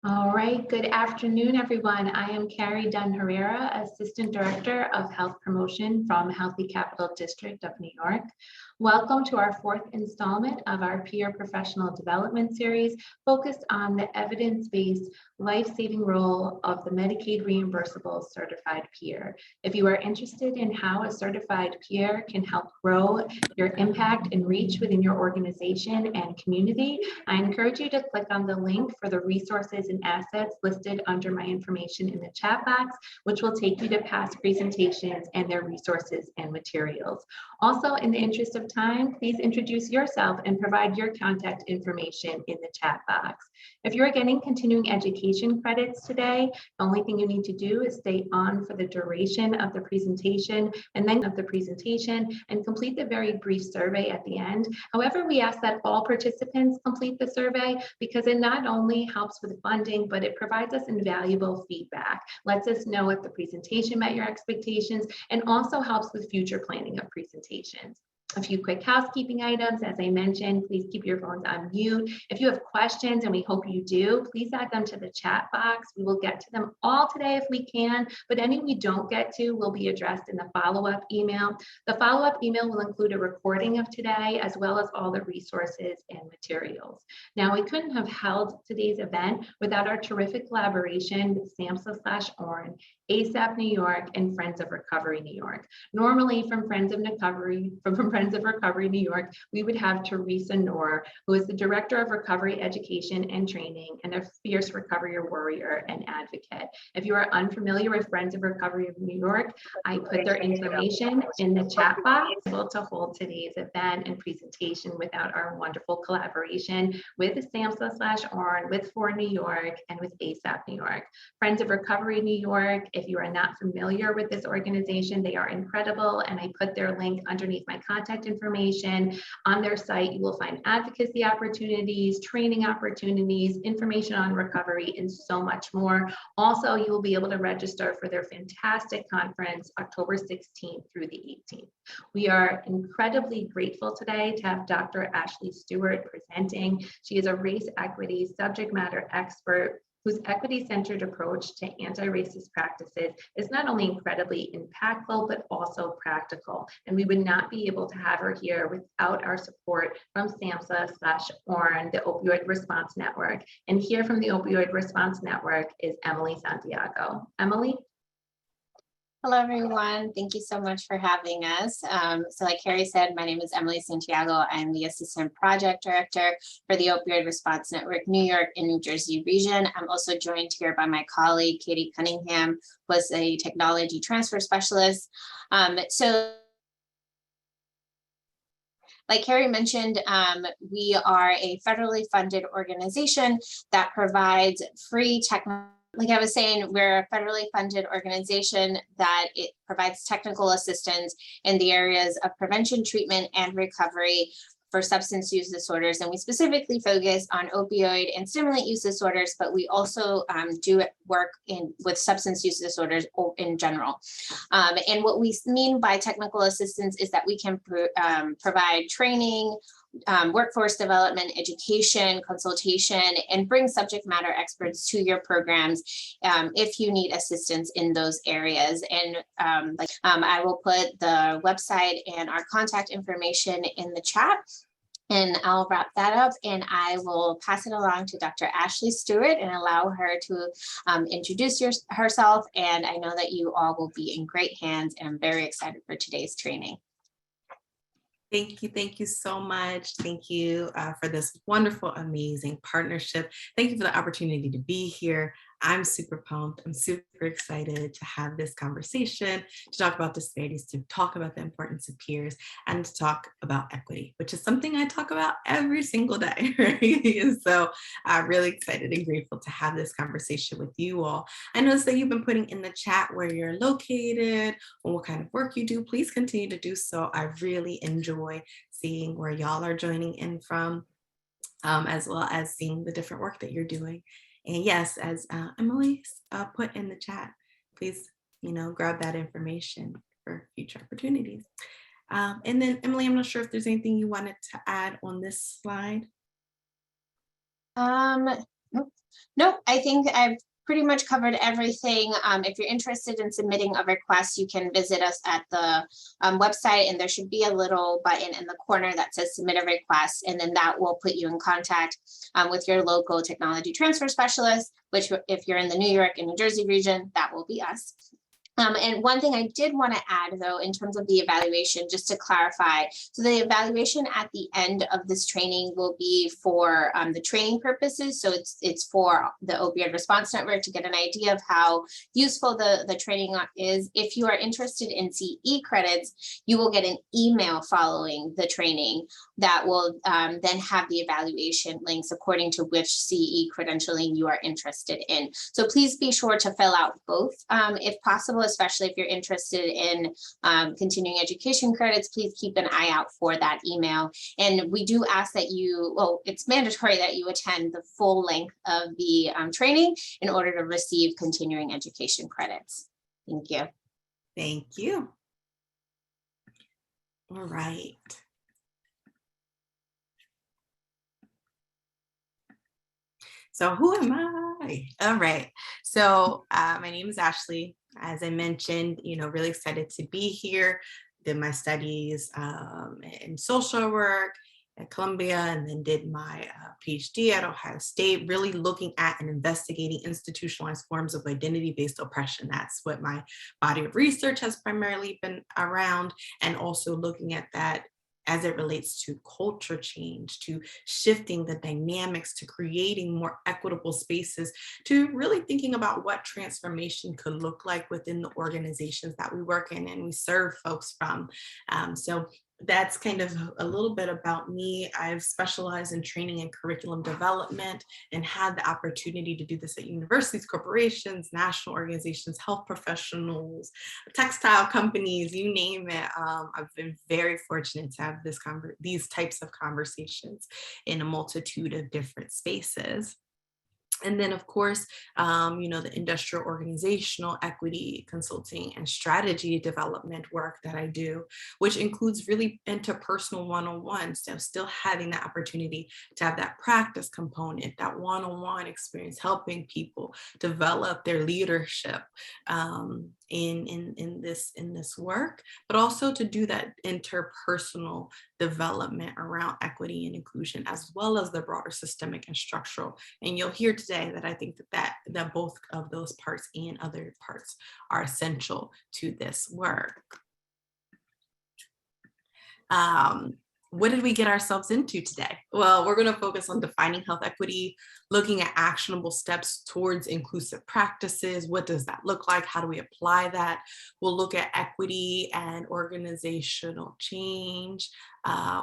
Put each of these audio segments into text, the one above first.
All right, good afternoon, everyone. I am Carrie Dunn Herrera, Assistant Director of Health Promotion from Healthy Capital District of New York. Welcome to our fourth installment of our Peer Professional Development Series focused on the evidence-based life-saving role of the Medicaid reimbursable certified peer. If you are interested in how a certified peer can help grow your impact and reach within your organization and community, I encourage you to click on the link for the resources and assets listed under my information in the chat box, which will take you to past presentations and their resources and materials. Also, in the interest of time, please introduce yourself and provide your contact information in the chat box. If you're getting continuing education credits today, the only thing you need to do is stay on for the duration of the presentation and complete the very brief survey at the end. However, we ask that all participants complete the survey because it not only helps with funding, but it provides us invaluable feedback, lets us know if the presentation met your expectations, and also helps with future planning of presentations. A few quick housekeeping items. As I mentioned, please keep your phones on mute. If you have questions, and we hope you do, please add them to the chat box. We will get to them all today if we can, but any we don't get to will be addressed in the follow-up email. The follow-up email will include a recording of today, as well as all the resources and materials. Now, we couldn't have held today's event without our terrific collaboration with SAMHSA/ORN, ASAP New York, and Friends of Recovery New York. Normally, from Friends of Recovery New York, we would have Teresa Noor, who is the Director of Recovery Education and Training and a fierce recovery warrior and advocate. If you are unfamiliar with Friends of Recovery of New York, I put their information in the chat box. Able to hold today's event and presentation without our wonderful collaboration with SAMHSA/ORN, with For New York, and with ASAP New York. Friends of Recovery New York, if you are not familiar with this organization, they are incredible, and I put their link underneath my contact information. On their site, you will find advocacy opportunities, training opportunities, information on recovery, and so much more. Also, you will be able to register for their fantastic conference, October 16th through the 18th. We are incredibly grateful today to have Dr. Ashley Stewart presenting. She is a race equity subject matter expert whose equity-centered approach to anti-racist practices is not only incredibly impactful, but also practical. And we would not be able to have her here without our support from SAMHSA/ORN, the Opioid Response Network. And here from the Opioid Response Network is Emily Santiago. Emily? Hello, everyone. Thank you so much for having us. So like Carrie said, my name is Emily Santiago. I'm the Assistant Project Director for the Opioid Response Network, New York and New Jersey region. I'm also joined here by my colleague, Katie Cunningham, who is a technology transfer specialist. Like Carrie mentioned, we are a federally funded organization that provides free technology. Like I was saying, we're a federally funded organization that it provides technical assistance in the areas of prevention, treatment, and recovery for substance use disorders. And we specifically focus on opioid and stimulant use disorders, but we also do work with substance use disorders in general. And what we mean by technical assistance is that we can provide training, workforce development, education, consultation, and bring subject matter experts to your programs if you need assistance in those areas. And I will put the website and our contact information in the chat. And I'll wrap that up and I will pass it along to Dr. Ashley Stewart and allow her to introduce herself. And I know that you all will be in great hands, and I'm very excited for today's training. Thank you so much. Thank you for this wonderful, amazing partnership. Thank you for the opportunity to be here. I'm super pumped. I'm super excited to have this conversation, to talk about disparities, to talk about the importance of peers, and to talk about equity, which is something I talk about every single day, right? And so I'm really excited and grateful to have this conversation with you all. I noticed that you've been putting in the chat where you're located and what kind of work you do. Please continue to do so. I really enjoy seeing where y'all are joining in from, as well as seeing the different work that you're doing. And yes, as Emily put in the chat, please, grab that information for future opportunities. And then Emily, I'm not sure if there's anything you wanted to add on this slide. No, I think I've pretty much covered everything. If you're interested in submitting a request, you can visit us at the website, and there should be a little button in the corner that says submit a request, and then that will put you in contact with your local technology transfer specialist, which if you're in the New York and New Jersey region, that will be us. And one thing I did want to add, though, in terms of the evaluation, just to clarify, so the evaluation at the end of this training will be for the training purposes. So it's for the Opioid Response Network to get an idea of how useful the training is. If you are interested in CE credits, you will get an email following the training that will then have the evaluation links according to which CE credentialing you are interested in. So please be sure to fill out both if possible, especially if you're interested in continuing education credits. Please keep an eye out for that email. And we do ask that you, well, it's mandatory that you attend the full length of the training in order to receive continuing education credits. Thank you. Thank you. All right. So who am I? All right. So my name is Ashley. As I mentioned, really excited to be here. Did my studies in social work at Columbia, and then did my PhD at Ohio State, really looking at and investigating institutionalized forms of identity-based oppression. That's what my body of research has primarily been around, and also looking at that as it relates to culture change, to shifting the dynamics, to creating more equitable spaces, to really thinking about what transformation could look like within the organizations that we work in and we serve folks from. So that's kind of a little bit about me. I've specialized in training and curriculum development and had the opportunity to do this at universities, corporations, national organizations, health professionals, textile companies, you name it. I've been very fortunate to have these types of conversations in a multitude of different spaces. And then, of course, the industrial organizational equity consulting and strategy development work that I do, which includes really interpersonal one-on-one. So still having that opportunity to have that practice component, that one-on-one experience, helping people develop their leadership in this work, but also to do that interpersonal development around equity and inclusion, as well as the broader systemic and structural. And you'll hear today that I think that both of those parts and other parts are essential to this work. What did we get ourselves into today? Well, we're going to focus on defining health equity, looking at actionable steps towards inclusive practices. What does that look like? How do we apply that? We'll look at equity and organizational change.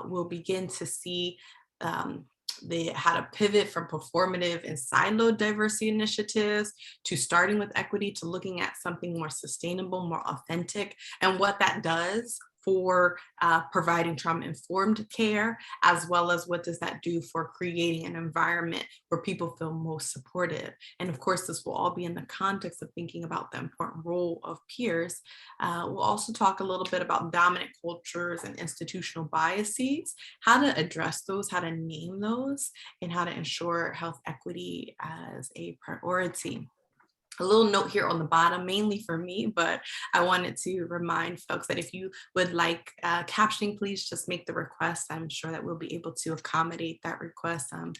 We'll begin to see how to pivot from performative and siloed diversity initiatives to starting with equity, to looking at something more sustainable, more authentic, and what that does for providing trauma-informed care, as well as what does that do for creating an environment where people feel most supported. And of course, this will all be in the context of thinking about the important role of peers. We'll also talk a little bit about dominant cultures and institutional biases, how to address those, how to name those, and how to ensure health equity as a priority. A little note here on the bottom, mainly for me, but I wanted to remind folks that if you would like captioning, please just make the request. I'm sure that we'll be able to accommodate that request. I'm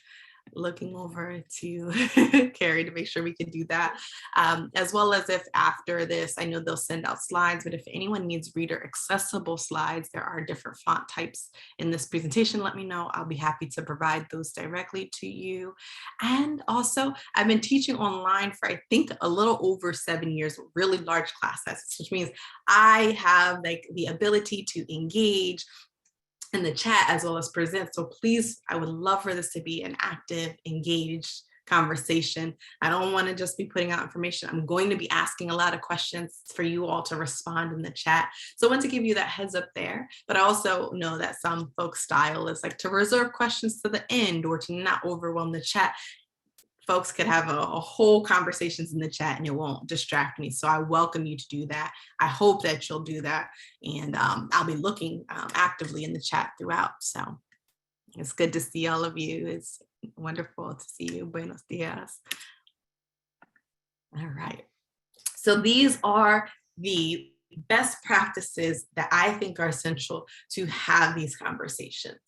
looking over to Carrie to make sure we can do that, as well as if after this, I know they'll send out slides, but if anyone needs reader accessible slides, there are different font types in this presentation. Let me know. I'll be happy to provide those directly to you. And also, I've been teaching online for, I think, a little over 7 years, really large class sizes, which means I have the ability to engage in the chat as well as present. So please, I would love for this to be an active, engaged conversation. I don't want to just be putting out information. I'm going to be asking a lot of questions for you all to respond in the chat. So I want to give you that heads up there, but I also know that some folks' style is like to reserve questions to the end or to not overwhelm the chat. Folks could have a whole conversations in the chat and it won't distract me. So I welcome you to do that. I hope that you'll do that. And I'll be looking actively in the chat throughout. So It's good to see all of you. It's wonderful to see you. Buenos dias. All right. So these are the best practices that I think are essential to have these conversations.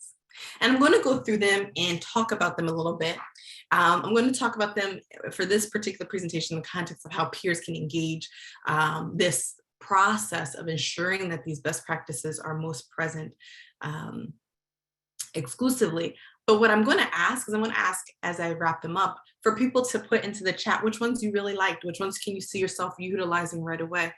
And I'm going to go through them and talk about them a little bit. I'm going to talk about them for this particular presentation in the context of how peers can engage this process of ensuring that these best practices are most present exclusively. But what I'm going to ask is I'm going to ask as I wrap them up for people to put into the chat which ones you really liked, which ones can you see yourself utilizing right away,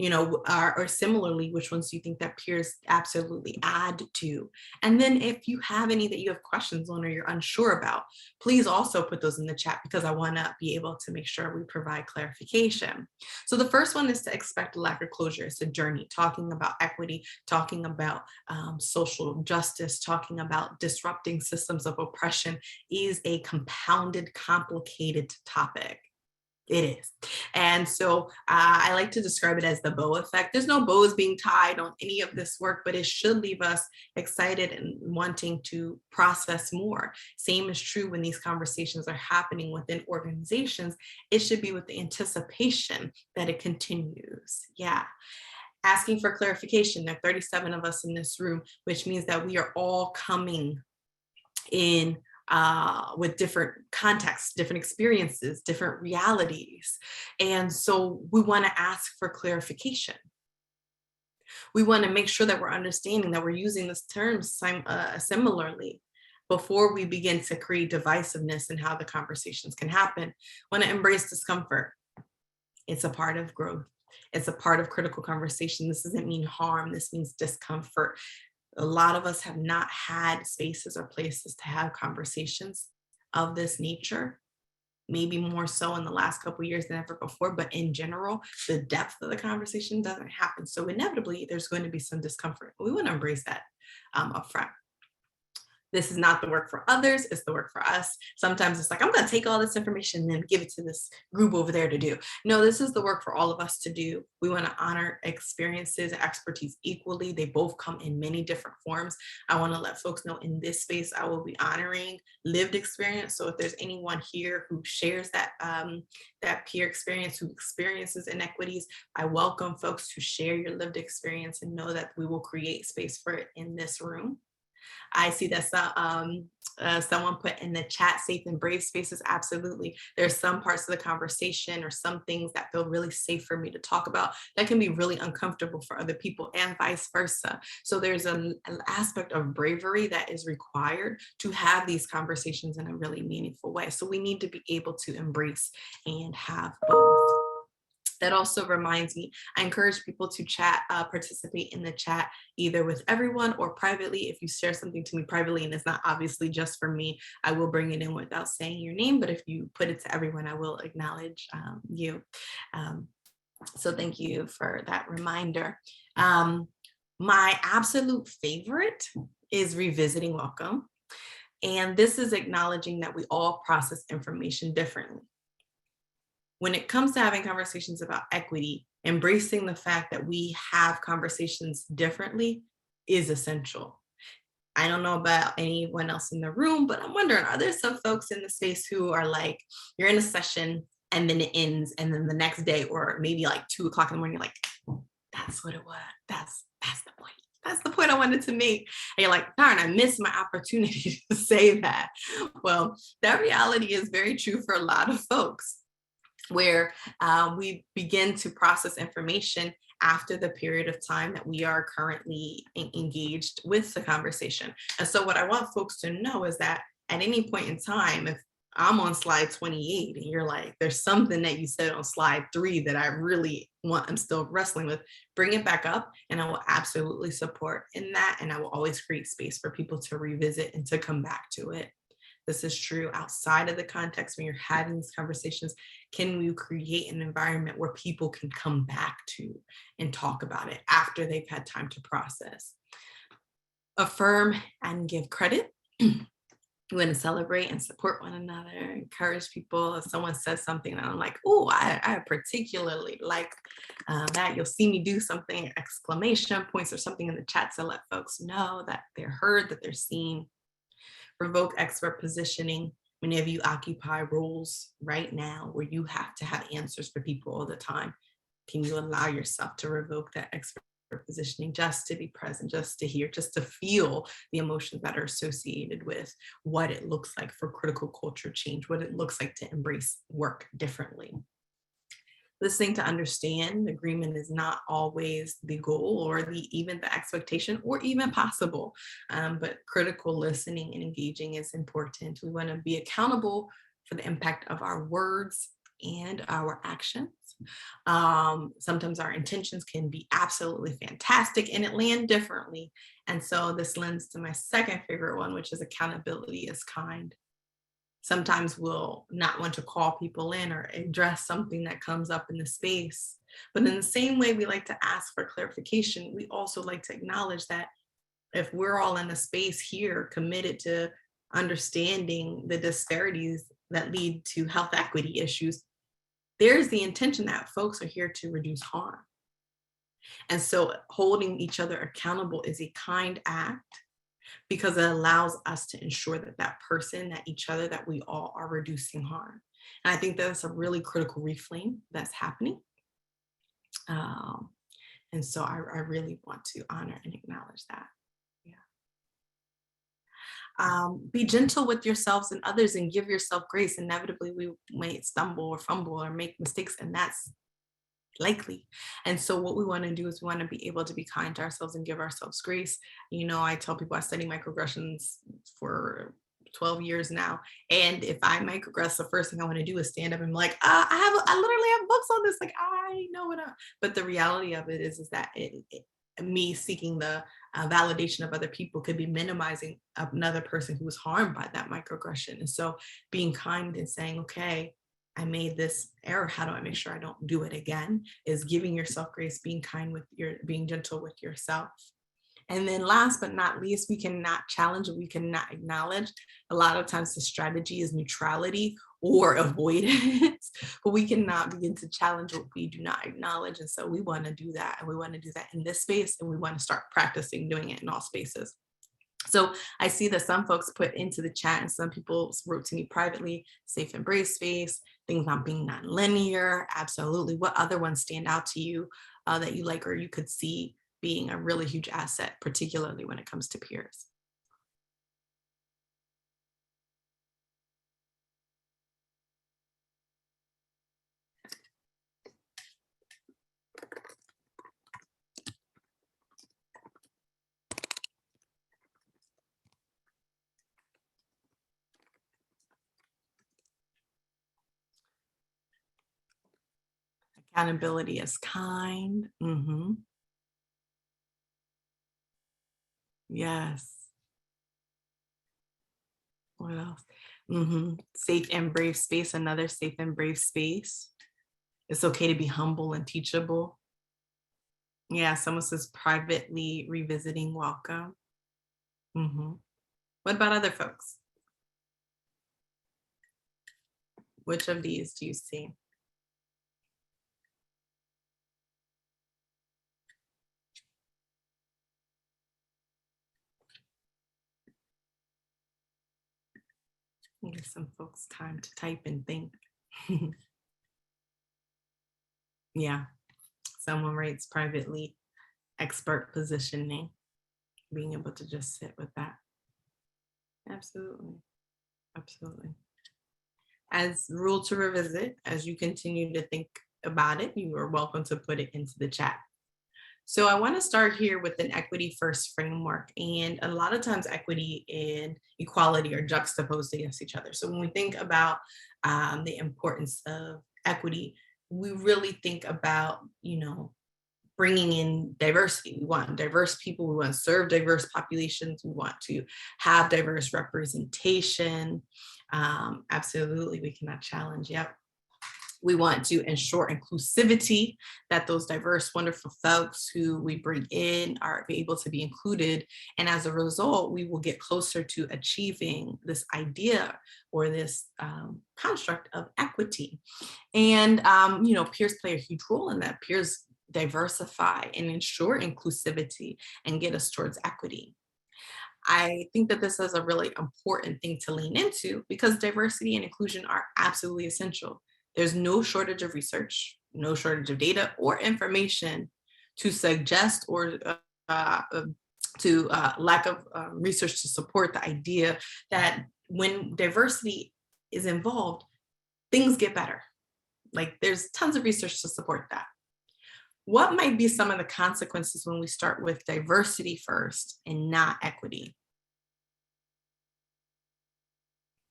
you know, or similarly, which ones do you think that peers absolutely add to? And then if you have any that you have questions on or you're unsure about, please also put those in the chat because I want to be able to make sure we provide clarification. So the first one is to expect a lack of closure. It's a journey, talking about equity, talking about social justice, talking about disrupting systems of oppression is a compounded, complicated topic. It is. And so I like to describe it as the bow effect. There's no bows being tied on any of this work, but it should leave us excited and wanting to process more. Same is true when these conversations are happening within organizations. It should be with the anticipation that it continues. Yeah. Asking for clarification. There are 37 of us in this room, which means that we are all coming in with different contexts, different experiences, different realities. And so we want to ask for clarification. We want to make sure that we're understanding that we're using this term similarly before we begin to create divisiveness in how the conversations can happen. Want to embrace discomfort. It's a part of growth. It's a part of critical conversation. This doesn't mean harm. This means discomfort. A lot of us have not had spaces or places to have conversations of this nature, maybe more so in the last couple of years than ever before, but in general, the depth of the conversation doesn't happen. So inevitably, there's going to be some discomfort. We want to embrace that up front. This is not the work for others, it's the work for us. Sometimes it's like, I'm going to take all this information and then give it to this group over there to do. No, this is the work for all of us to do. We want to honor experiences and expertise equally. They both come in many different forms. I want to let folks know in this space, I will be honoring lived experience. So if there's anyone here who shares that, that peer experience, who experiences inequities, I welcome folks to share your lived experience and know that we will create space for it in this room. I see that someone put in the chat, safe and brave spaces. Absolutely. There's some parts of the conversation or some things that feel really safe for me to talk about that can be really uncomfortable for other people and vice versa. So there's an aspect of bravery that is required to have these conversations in a really meaningful way. So we need to be able to embrace and have both. That also reminds me, I encourage people to chat, participate in the chat, either with everyone or privately. If you share something to me privately and it's not obviously just for me, I will bring it in without saying your name. But if you put it to everyone, I will acknowledge you. So thank you for that reminder. My absolute favorite is revisiting welcome. And this is acknowledging that we all process information differently. When it comes to having conversations about equity, embracing the fact that we have conversations differently is essential. I don't know about anyone else in the room, but I'm wondering, are there some folks in the space who are like, you're in a session and then it ends, and then the next day, or maybe like 2 o'clock in the morning, you're like, that's what it was. That's the point. That's the point I wanted to make. And you're like, darn, I missed my opportunity to say that. Well, that reality is very true for a lot of folks, where we begin to process information after the period of time that we are currently engaged with the conversation. And so what I want folks to know is that at any point in time, if I'm on slide 28 and you're like, there's something that you said on slide 3 that I really I'm still wrestling with, bring it back up and I will absolutely support in that. And I will always create space for people to revisit and to come back to it. This is true outside of the context when you're having these conversations. Can we create an environment where people can come back to and talk about it after they've had time to process? Affirm and give credit. We want to celebrate and support one another, encourage people. If someone says something that I'm like, oh, I particularly like that, you'll see me do something, exclamation points or something in the chat to let folks know that they're heard, that they're seen. Revoke expert positioning. Many of you occupy roles right now where you have to have answers for people all the time. Can you allow yourself to revoke that expert positioning, just to be present, just to hear, just to feel the emotions that are associated with what it looks like for critical culture change, what it looks like to embrace work differently? Listening to understand. Agreement is not always the goal or even the expectation or even possible, but critical listening and engaging is important. We want to be accountable for the impact of our words and our actions. Sometimes our intentions can be absolutely fantastic and it land differently. And so this lends to my second favorite one, which is accountability is kind. Sometimes we'll not want to call people in or address something that comes up in the space. But in the same way we like to ask for clarification, we also like to acknowledge that if we're all in a space here committed to understanding the disparities that lead to health equity issues, there's the intention that folks are here to reduce harm. And so holding each other accountable is a kind act, because it allows us to ensure that that person, that each other, that we all are reducing harm. And I think that's a really critical reframe that's happening. And so I really want to honor and acknowledge that. Yeah. Be gentle with yourselves and others and give yourself grace. Inevitably, we might stumble or fumble or make mistakes, and that's likely. And so what we want to do is we want to be able to be kind to ourselves and give ourselves grace. You know, I tell people I study microaggressions for 12 years now. And if I microaggress, the first thing I want to do is stand up and be like, I literally have books on this. Like, I know what but the reality of it is that me seeking the validation of other people could be minimizing another person who was harmed by that microaggression. And so being kind and saying, okay, I made this error. How do I make sure I don't do it again? Is giving yourself grace, being kind being gentle with yourself. And then last but not least, we cannot challenge, we cannot acknowledge. A lot of times the strategy is neutrality or avoidance, but we cannot begin to challenge what we do not acknowledge. And so we want to do that. And we want to do that in this space. And we want to start practicing doing it in all spaces. So I see that some folks put into the chat and some people wrote to me privately, safe and brave space, things not being nonlinear. Absolutely. What other ones stand out to you that you like or you could see being a really huge asset, particularly when it comes to peers? Accountability is kind. Mm-hmm. Yes. What else? Mm-hmm. Safe and brave space, another safe and brave space. It's okay to be humble and teachable. Yeah, someone says privately revisiting welcome. Mm-hmm. What about other folks? Which of these do you see? Give some folks time to type and think. Yeah, someone writes privately, expert positioning, being able to just sit with that. Absolutely, absolutely. As rule to revisit, as you continue to think about it, you are welcome to put it into the chat. So I want to start here with an equity first framework. And a lot of times equity and equality are juxtaposed against each other. So when we think about the importance of equity, we really think about, bringing in diversity. We want diverse people. We want to serve diverse populations. We want to have diverse representation. Absolutely, we cannot challenge. Yep. We want to ensure inclusivity, that those diverse, wonderful folks who we bring in are able to be included. And as a result, we will get closer to achieving this idea or this construct of equity. And, peers play a huge role in that. Peers diversify and ensure inclusivity and get us towards equity. I think that this is a really important thing to lean into because diversity and inclusion are absolutely essential. There's no shortage of research, no shortage of data or information to suggest or uh, to lack of research to support the idea that when diversity is involved, things get better. Like there's tons of research to support that. What might be some of the consequences when we start with diversity first and not equity?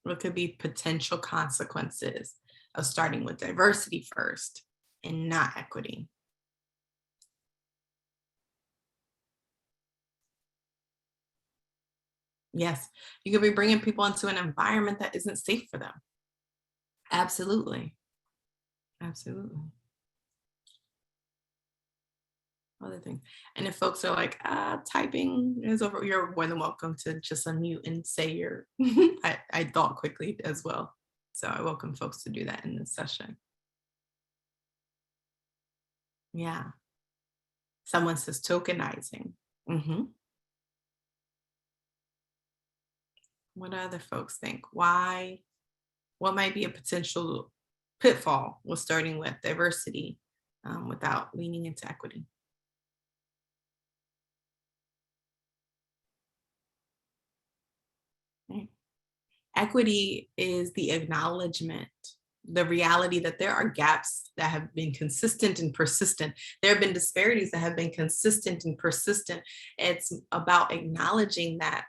What could be potential consequences of starting with diversity first and not equity? Yes, you could be bringing people into an environment that isn't safe for them. Absolutely. Absolutely. Other things. And if folks are like, typing is over, you're more than welcome to just unmute and say your, I thought quickly as well. So I welcome folks to do that in this session. Yeah. Someone says tokenizing. What do other folks think? Why? What might be a potential pitfall with starting with diversity without leaning into equity? Right. Equity is the acknowledgement, the reality that there are gaps that have been consistent and persistent. There have been disparities that have been consistent and persistent. It's about acknowledging that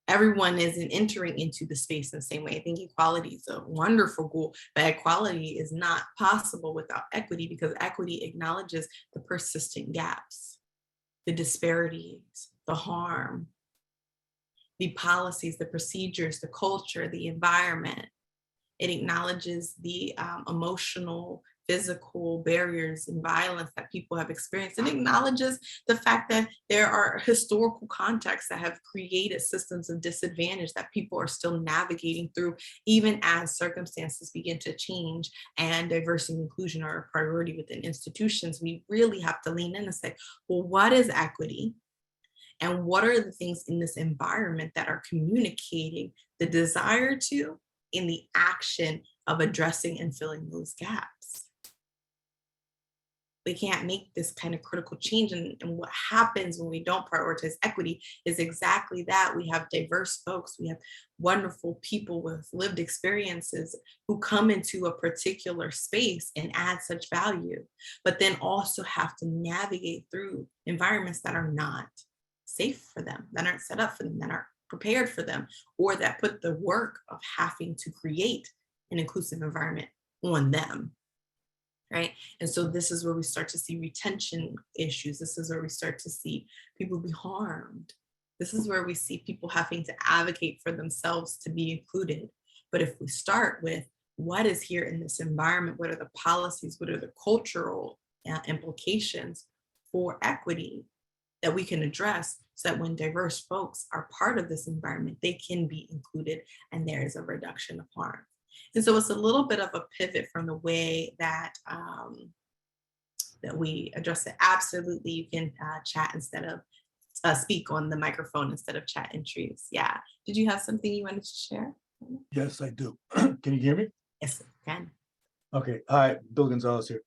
everyone isn't entering into the space in the same way. I think equality is a wonderful goal, but equality is not possible without equity because equity acknowledges the persistent gaps, the disparities, the harm, the policies, the procedures, the culture, the environment. It acknowledges the emotional, physical barriers and violence that people have experienced. It acknowledges the fact that there are historical contexts that have created systems of disadvantage that people are still navigating through, even as circumstances begin to change and diversity and inclusion are a priority within institutions. We really have to lean in and say, well, what is equity? And what are the things in this environment that are communicating the desire to in the action of addressing and filling those gaps? We can't make this kind of critical change. And what happens when we don't prioritize equity is exactly that. We have diverse folks, we have wonderful people with lived experiences who come into a particular space and add such value, but then also have to navigate through environments that are not safe for them, that aren't set up for them, that aren't prepared for them, or that put the work of having to create an inclusive environment on them, right? And so this is where we start to see retention issues. This is where we start to see people be harmed. This is where we see people having to advocate for themselves to be included. But if we start with what is here in this environment, what are the policies, what are the cultural implications for equity that we can address so that when diverse folks are part of this environment, they can be included and there is a reduction of harm. And so it's a little bit of a pivot from the way that that we address it. Absolutely, you can chat instead of speak on the microphone instead of chat entries. Yeah. Did you have something you wanted to share? Yes, I do. Can you hear me? Yes, I can. Okay. Hi, Bill Gonzalez here.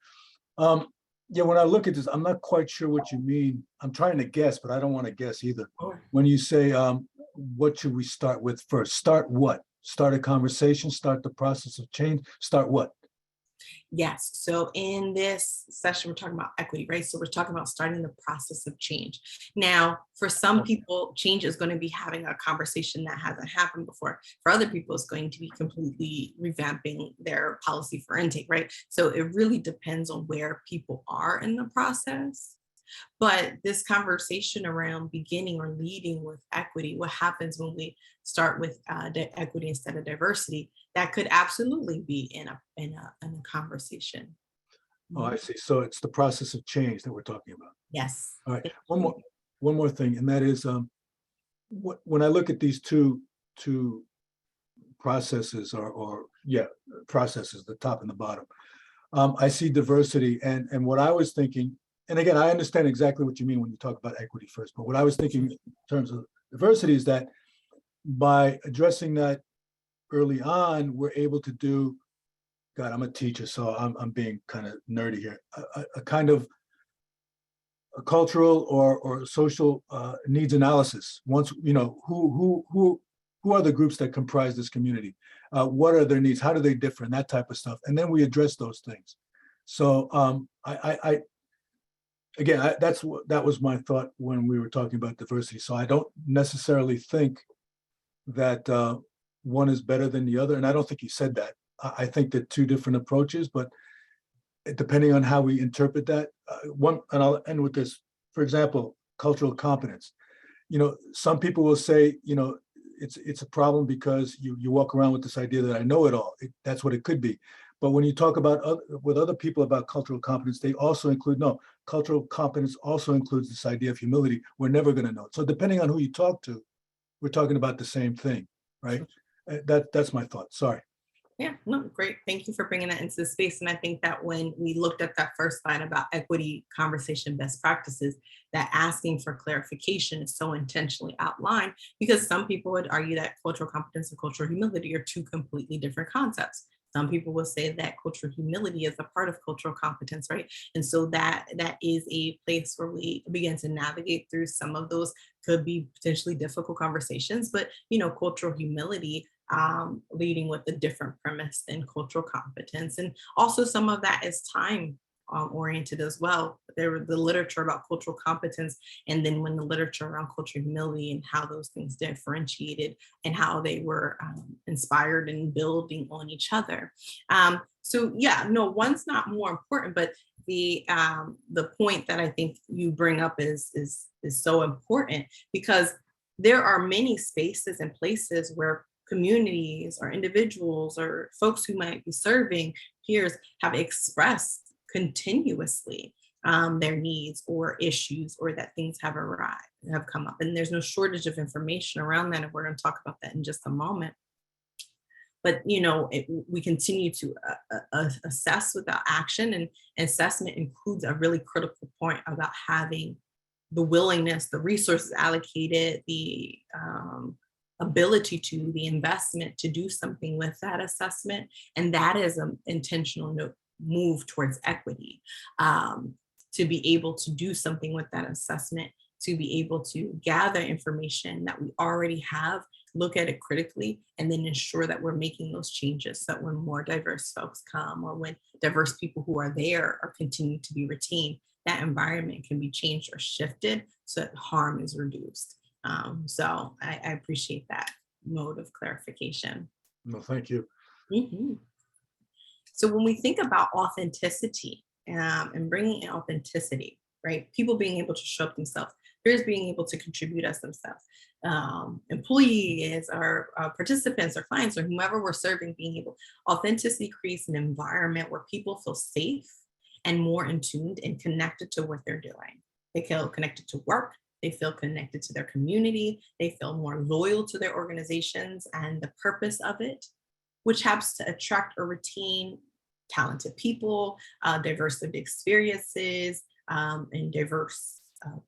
Yeah, when I look at this, I'm not quite sure what you mean. I'm trying to guess, but I don't want to guess either. Sure. When you say, what should we start with first? Start what? Start a conversation, start the process of change, start what? Yes. So in this session, we're talking about equity, right? So we're talking about starting the process of change. Now, for some people, change is going to be having a conversation that hasn't happened before. For other people, it's going to be completely revamping their policy for intake, right? So it really depends on where people are in the process. But this conversation around beginning or leading with equity, what happens when we start with equity instead of diversity, that could absolutely be in a conversation. Oh, I see. So it's the process of change that we're talking about. Yes. All right. One more thing, and that is when I look at these two processes processes, the top and the bottom, I see diversity and what I was thinking, and again, I understand exactly what you mean when you talk about equity first, but what I was thinking in terms of diversity is that by addressing that early on, we're able to do, God, I'm a teacher, so I'm being kind of nerdy here, a kind of a cultural or social needs analysis. Once, you know, who are the groups that comprise this community? What are their needs? How do they differ? And that type of stuff. And then we address those things. So again, that was my thought when we were talking about diversity. So I don't necessarily think that one is better than the other. And I don't think you said that. I think that two different approaches, but depending on how we interpret that, and I'll end with this. For example, cultural competence. You know, some people will say, you know, it's a problem because you walk around with this idea that I know it all. That's what it could be. But when you talk about with other people about cultural competence, they also include, no, cultural competence also includes this idea of humility. We're never going to know. So depending on who you talk to, we're talking about the same thing, right? That's my thought. Sorry. Yeah, no, great. Thank you for bringing that into the space. And I think that when we looked at that first line about equity, conversation, best practices, that asking for clarification is so intentionally outlined, because some people would argue that cultural competence and cultural humility are two completely different concepts. Some people will say that cultural humility is a part of cultural competence, right? And so that is a place where we begin to navigate through some of those could be potentially difficult conversations, but, you know, cultural humility leading with a different premise than cultural competence. And also some of that is time oriented as well. There was the literature about cultural competence, and then when the literature around cultural humility and how those things differentiated and how they were inspired and building on each other. So yeah, no, one's not more important, but the point that I think you bring up is so important, because there are many spaces and places where communities or individuals or folks who might be serving peers have expressed continuously their needs or issues, or that things have come up. And there's no shortage of information around that. And we're going to talk about that in just a moment. But, you know, we continue to assess without action, and assessment includes a really critical point about having the willingness, the resources allocated, the ability to, the investment to do something with that assessment. And that is an intentional move towards equity, to be able to do something with that assessment, to be able to gather information that we already have, look at it critically, and then ensure that we're making those changes so that when more diverse folks come, or when diverse people who are there are continue to be retained, that environment can be changed or shifted so that harm is reduced. So I appreciate that mode of clarification. No, thank you. Mm-hmm. So when we think about authenticity and bringing in authenticity, right? People being able to show up themselves, peers being able to contribute as themselves, employees or participants or clients or whomever we're serving, being able, authenticity creates an environment where people feel safe and more in tuned and connected to what they're doing. They feel connected to work. They feel connected to their community. They feel more loyal to their organizations and the purpose of it, which helps to attract or retain talented people, diverse lived experiences, and diverse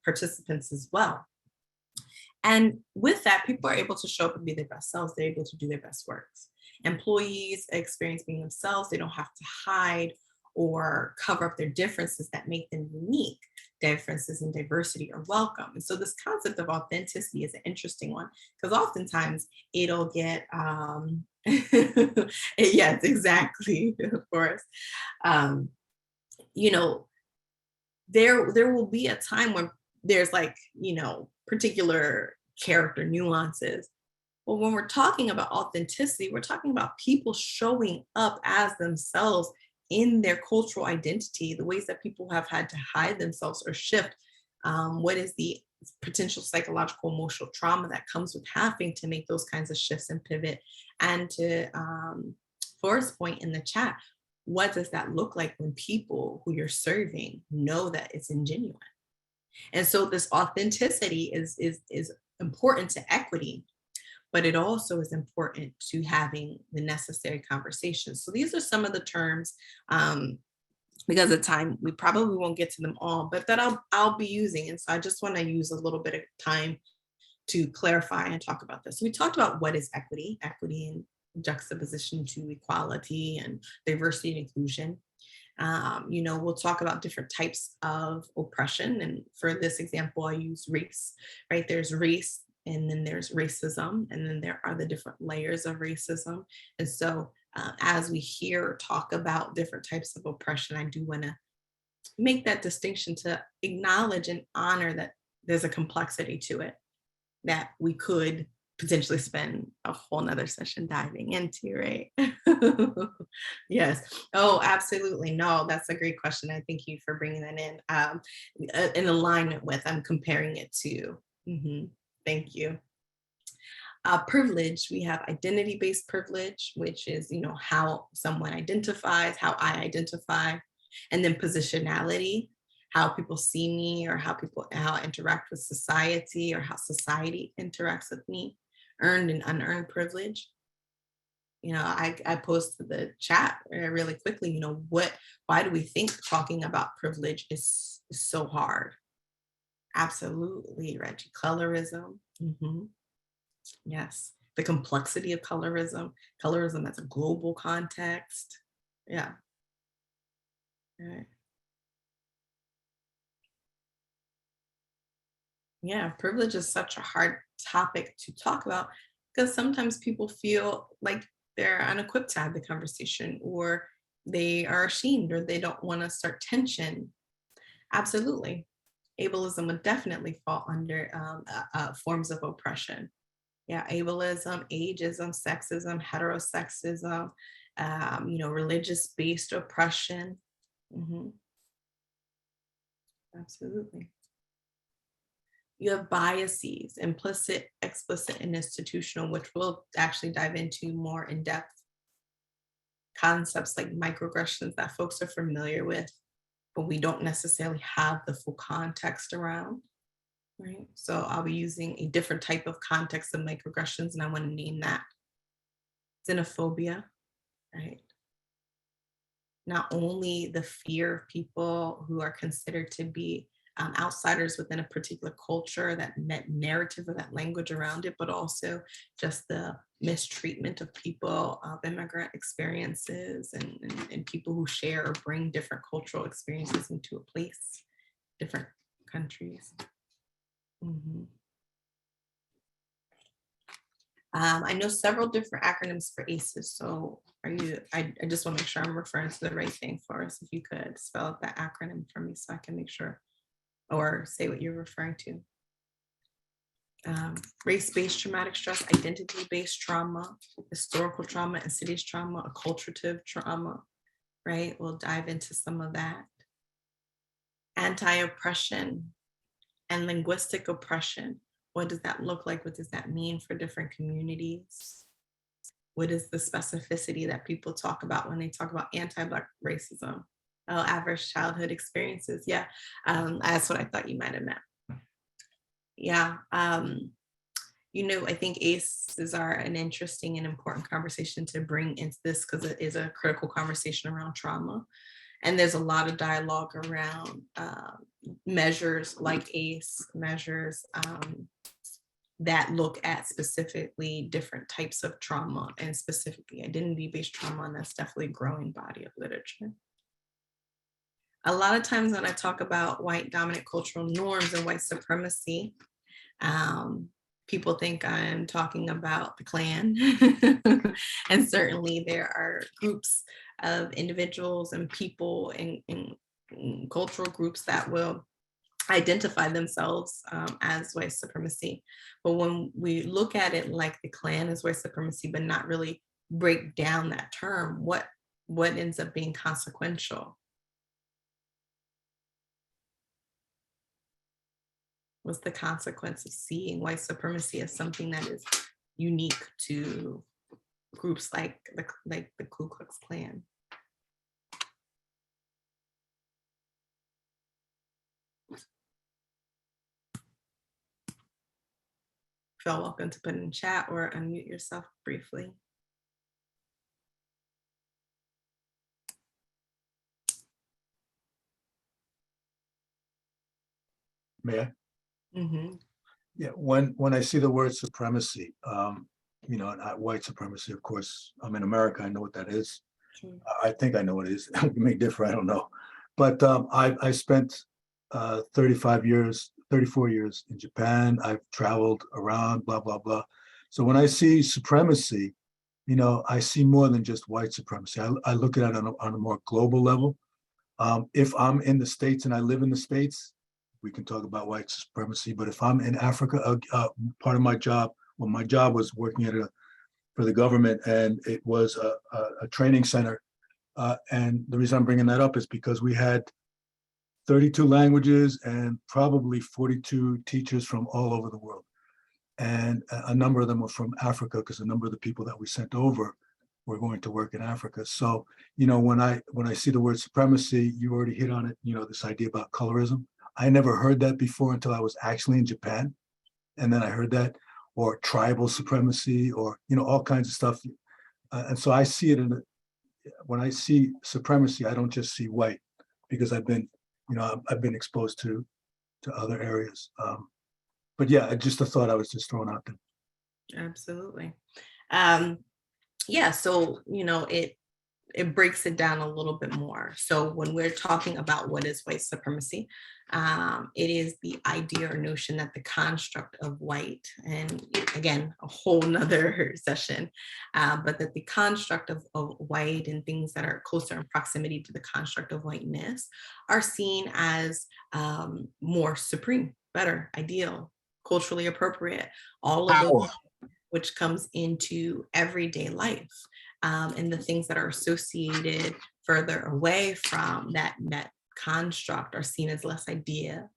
participants as well. And with that, people are able to show up and be their best selves. They're able to do their best works. Employees experience being themselves. They don't have to hide or cover up their differences that make them unique. Differences and diversity are welcome. And so this concept of authenticity is an interesting one, because oftentimes it'll get, yes, exactly, of course. You know, there will be a time when there's like, you know, particular character nuances. But when we're talking about authenticity, we're talking about people showing up as themselves in their cultural identity, the ways that people have had to hide themselves or shift. What is the potential psychological, emotional trauma that comes with having to make those kinds of shifts and pivot? And to Flora's point in the chat, what does that look like when people who you're serving know that it's ingenuine? And so this authenticity is important to equity, but it also is important to having the necessary conversations. So these are some of the terms, because of time, we probably won't get to them all, but that I'll be using. And so I just want to use a little bit of time to clarify and talk about this. We talked about what is equity in juxtaposition to equality and diversity and inclusion. We'll talk about different types of oppression. And for this example, I use race, right? There's race, and then there's racism, and then there are the different layers of racism. And so as we hear or talk about different types of oppression, I do want to make that distinction to acknowledge and honor that there's a complexity to it that we could potentially spend a whole nother session diving into, right? Yes. Oh, absolutely. No, that's a great question. I thank you for bringing that in alignment with, I'm comparing it to. Thank you. Privilege, we have identity-based privilege, which is, how someone identifies, how I identify, and then positionality, how people see me, or how I interact with society, or how society interacts with me. Earned and unearned privilege. I posted the chat really quickly, why do we think talking about privilege is so hard? Absolutely, Reggie. Colorism. Yes. The complexity of colorism as a global context. Yeah. All right. Yeah, privilege is such a hard topic to talk about because sometimes people feel like they're unequipped to have the conversation, or they are ashamed, or they don't want to start tension. Absolutely. Ableism would definitely fall under forms of oppression. Yeah, ableism, ageism, sexism, heterosexism, religious-based oppression. Absolutely. You have biases, implicit, explicit, and institutional, which we'll actually dive into more in depth. Concepts like microaggressions that folks are familiar with, but we don't necessarily have the full context around, right? So I'll be using a different type of context of microaggressions, and I want to name that xenophobia, right? Not only the fear of people who are considered to be outsiders within a particular culture, that narrative or that language around it, but also just the mistreatment of people of immigrant experiences and people who share or bring different cultural experiences into a place, different countries. I know several different acronyms for ACEs, so I just want to make sure I'm referring to the right thing for us. If you could spell out that acronym for me so I can make sure, or say what you're referring to. Race-based traumatic stress, identity-based trauma, historical trauma, insidious trauma, acculturative trauma, right? We'll dive into some of that. Anti-oppression and linguistic oppression. What does that look like? What does that mean for different communities? What is the specificity that people talk about when they talk about anti-Black racism? Oh, adverse childhood experiences. Yeah, that's what I thought you might have meant. Yeah, I think ACEs are an interesting and important conversation to bring into this because it is a critical conversation around trauma. And there's a lot of dialogue around measures like ACE, measures that look at specifically different types of trauma and specifically identity-based trauma, and that's definitely a growing body of literature. A lot of times when I talk about white dominant cultural norms and white supremacy, people think I'm talking about the Klan. And certainly there are groups of individuals and people in cultural groups that will identify themselves as white supremacy. But when we look at it like the Klan is white supremacy, but not really break down that term, what ends up being consequential? What's the consequence of seeing white supremacy as something that is unique to groups like the Ku Klux Klan? Feel welcome to put in chat or unmute yourself briefly. May I? Yeah, when I see the word supremacy, not white supremacy, of course, I'm in America, I know what that is. I think I know what it is. It may differ, I don't know. But I spent 34 years in Japan. I've traveled around, blah, blah, blah. So when I see supremacy, I see more than just white supremacy. I look at it on a more global level. If I'm in the States and I live in the States, we can talk about white supremacy. But if I'm in Africa, part of my job, well, my job was working for the government, and it was a training center. And the reason I'm bringing that up is because we had 32 languages and probably 42 teachers from all over the world. And a number of them were from Africa, because a number of the people that we sent over were going to work in Africa. So, when I see the word supremacy, you already hit on it, this idea about colorism. I never heard that before until I was actually in Japan. And then I heard that, or tribal supremacy, or, all kinds of stuff. And so I see it when I see supremacy, I don't just see white, because I've been exposed to other areas. But yeah, just a thought I was just throwing out there. Absolutely. Yeah, so it breaks it down a little bit more. So when we're talking about what is white supremacy, it is the idea or notion that the construct of white, and again, a whole nother session, but that the construct of white and things that are closer in proximity to the construct of whiteness are seen as more supreme, better, ideal, culturally appropriate, all of those, which comes into everyday life. And the things that are associated further away from that construct are seen as less ideal.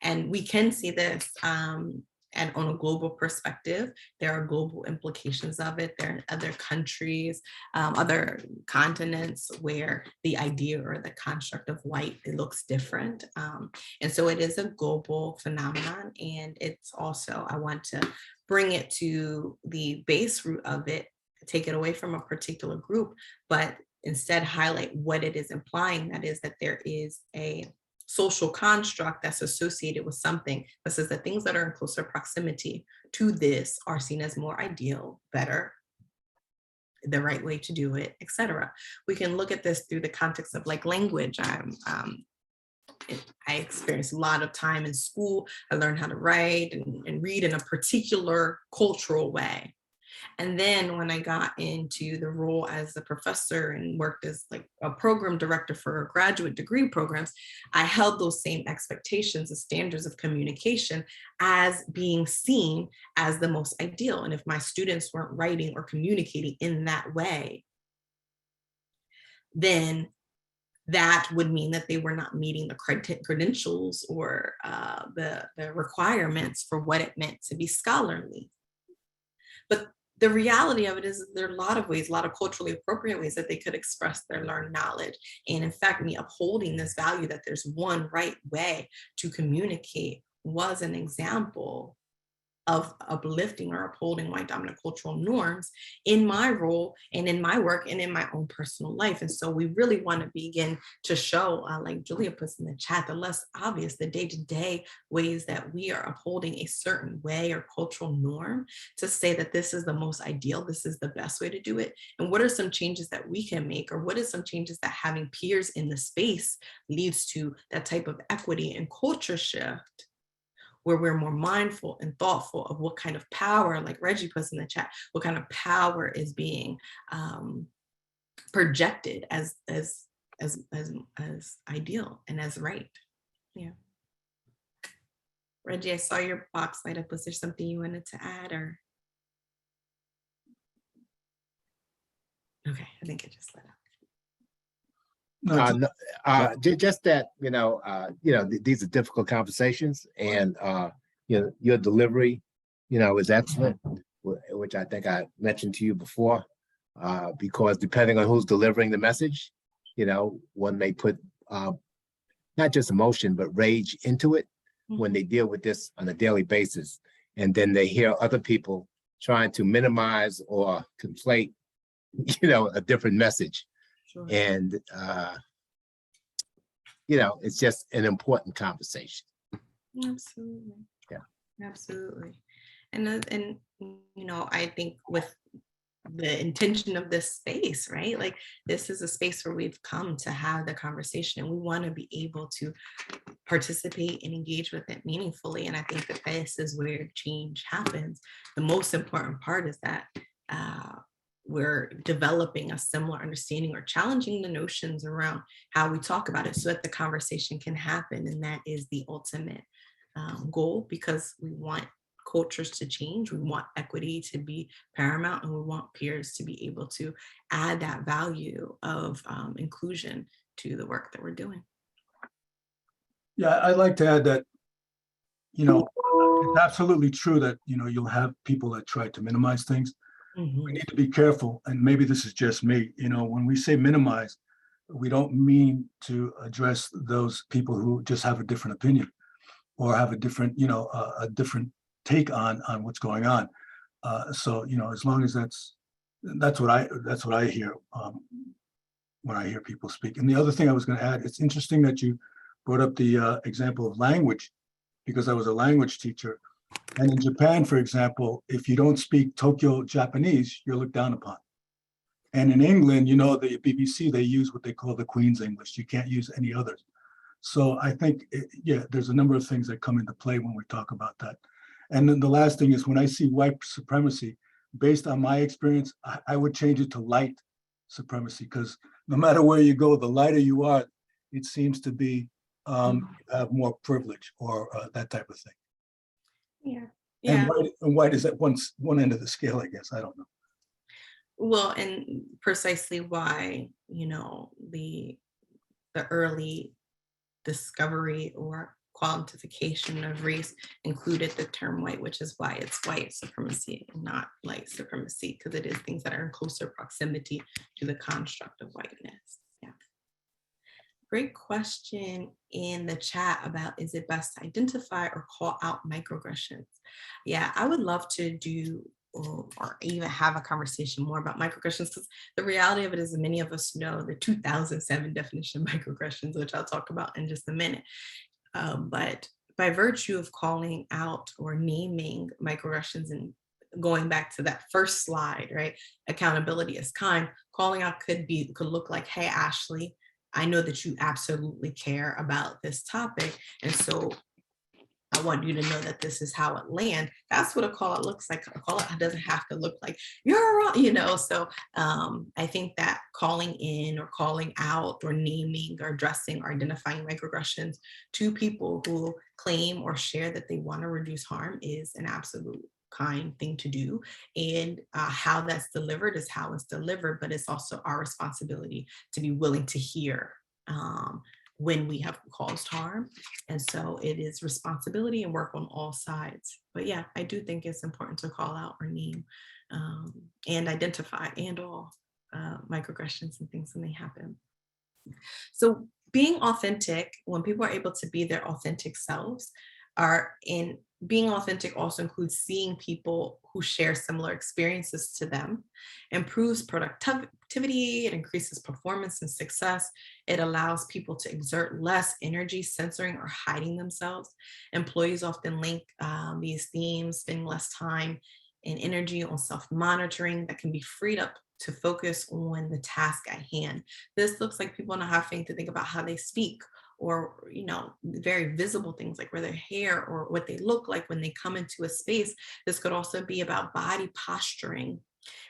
And we can see this, and on a global perspective, there are global implications of it. There are other countries, other continents where the idea or the construct of white, it looks different. And so it is a global phenomenon. And it's also, I want to bring it to the base root of it, take it away from a particular group, but instead highlight what it is implying. That is that there is a social construct that's associated with something that says that things that are in closer proximity to this are seen as more ideal, better, the right way to do it, etc. We can look at this through the context of like language. I experienced a lot of time in school. I learned how to write and read in a particular cultural way. And then when I got into the role as a professor and worked as like a program director for graduate degree programs, I held those same expectations, the standards of communication, as being seen as the most ideal. And if my students weren't writing or communicating in that way, then that would mean that they were not meeting the credentials or the requirements for what it meant to be scholarly. But the reality of it is there are a lot of ways, a lot of culturally appropriate ways that they could express their learned knowledge. And in fact, me upholding this value that there's one right way to communicate was an example of uplifting or upholding white dominant cultural norms in my role and in my work and in my own personal life. And so we really want to begin to show, like Julia puts in the chat, the less obvious, the day-to-day ways that we are upholding a certain way or cultural norm to say that this is the most ideal, this is the best way to do it. And what are some changes that we can make, or what are some changes that having peers in the space leads to that type of equity and culture shift, where we're more mindful and thoughtful of what kind of power, like Reggie puts in the chat, what kind of power is being projected as ideal and as right. Yeah. Reggie, I saw your box light up. Was there something you wanted to add, or? Okay, I think it just lit up. Just that, these are difficult conversations, and your delivery, is excellent, which I think I mentioned to you before, because depending on who's delivering the message, one may put not just emotion, but rage into it when they deal with this on a daily basis. And then they hear other people trying to minimize or conflate, a different message. Sure. And, it's just an important conversation. Absolutely. Yeah. Absolutely. And I think with the intention of this space, right? Like this is a space where we've come to have the conversation and we want to be able to participate and engage with it meaningfully. And I think that this is where change happens. The most important part is that we're developing a similar understanding or challenging the notions around how we talk about it so that the conversation can happen. And that is the ultimate goal, because we want cultures to change. We want equity to be paramount, and we want peers to be able to add that value of inclusion to the work that we're doing. Yeah, I'd like to add that, it's absolutely true that, you'll have people that try to minimize things. We need to be careful, and maybe this is just me, when we say minimize, we don't mean to address those people who just have a different opinion or have a different, a different take on what's going on. So, as long as that's what I hear when I hear people speak. And the other thing I was going to add, it's interesting that you brought up the example of language, because I was a language teacher. And in Japan, for example, if you don't speak Tokyo Japanese, you're looked down upon. And in England, the BBC, they use what they call the Queen's English. You can't use any others. So I think, there's a number of things that come into play when we talk about that. And then the last thing is, when I see white supremacy, based on my experience, I would change it to light supremacy, because no matter where you go, the lighter you are, it seems to be have more privilege or that type of thing. Yeah. And white is at one end of the scale, I guess. I don't know. Well, and precisely why, the early discovery or quantification of race included the term white, which is why it's white supremacy and not light supremacy, because it is things that are in closer proximity to the construct of whiteness. Yeah. Great question in the chat about, is it best to identify or call out microaggressions? Yeah, I would love to do or even have a conversation more about microaggressions, because the reality of it is, many of us know the 2007 definition of microaggressions, which I'll talk about in just a minute. But by virtue of calling out or naming microaggressions, and going back to that first slide, right? Accountability is kind. Calling out could look like, hey, Ashley, I know that you absolutely care about this topic. And so I want you to know that this is how it lands. That's what a call out looks like. A call out doesn't have to look like you're wrong, So I think that calling in or calling out or naming or addressing or identifying microaggressions to people who claim or share that they want to reduce harm is an absolute kind thing to do. And how that's delivered is how it's delivered, but it's also our responsibility to be willing to hear when we have caused harm. And so it is responsibility and work on all sides. But yeah, I do think it's important to call out or name and identify and all microaggressions and things when they happen. So being authentic, when people are able to be their authentic selves, being authentic also includes seeing people who share similar experiences to them, improves productivity, it increases performance and success, it allows people to exert less energy censoring or hiding themselves. Employees often link these themes, spending less time and energy on self-monitoring that can be freed up to focus on the task at hand. This looks like people not having to think about how they speak, or very visible things like where their hair or what they look like when they come into a space. This could also be about body posturing,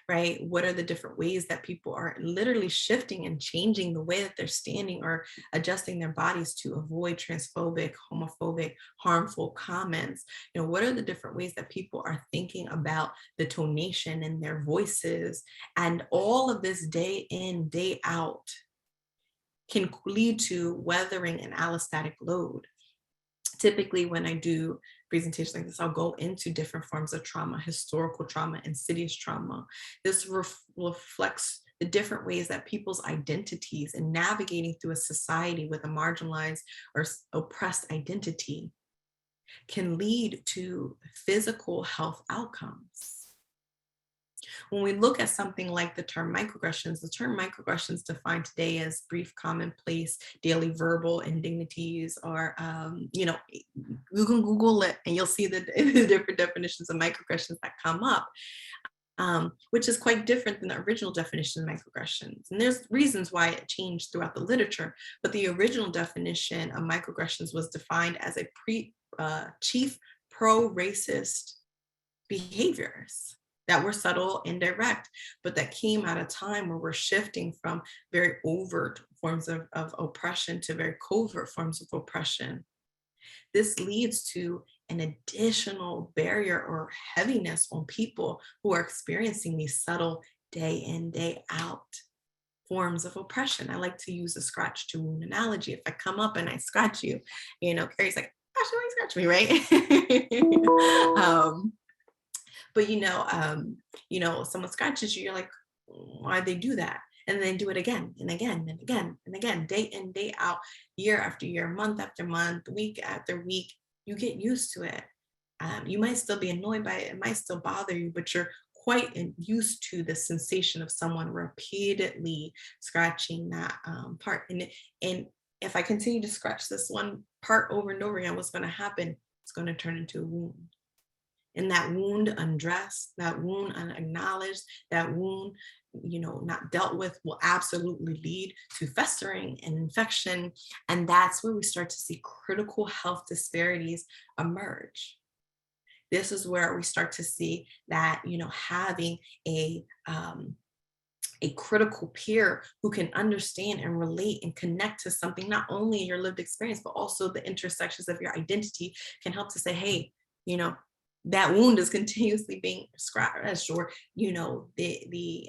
right? What are the different ways that people are literally shifting and changing the way that they're standing or adjusting their bodies to avoid transphobic, homophobic, harmful comments? What are the different ways that people are thinking about the tonation in their voices? And all of this day in, day out can lead to weathering an allostatic load. Typically, when I do presentations like this, I'll go into different forms of trauma, historical trauma, insidious trauma. This reflects the different ways that people's identities and navigating through a society with a marginalized or oppressed identity can lead to physical health outcomes. When we look at something like the term microaggressions defined today as brief, commonplace, daily verbal indignities, or, you can Google it and you'll see the different definitions of microaggressions that come up. Which is quite different than the original definition of microaggressions. And there's reasons why it changed throughout the literature, but the original definition of microaggressions was defined as a chief pro-racist behaviors that were subtle and direct, but that came at a time where we're shifting from very overt forms of oppression to very covert forms of oppression. This leads to an additional barrier or heaviness on people who are experiencing these subtle day in, day out forms of oppression. I like to use a scratch to wound analogy. If I come up and I scratch you, Carrie's like, gosh, why you scratch me, right? But someone scratches you, you're like, why'd they do that? And then do it again and again and again and again, day in, day out, year after year, month after month, week after week. You get used to it. You might still be annoyed by it. It might still bother you, but you're quite used to the sensation of someone repeatedly scratching that part. And if I continue to scratch this one part over and over again, what's going to happen? It's going to turn into a wound. And that wound undressed, that wound unacknowledged, that wound, not dealt with will absolutely lead to festering and infection. And that's where we start to see critical health disparities emerge. This is where we start to see that, having a critical peer who can understand and relate and connect to something, not only your lived experience, but also the intersections of your identity, can help to say, hey, that wound is continuously being scratched, or the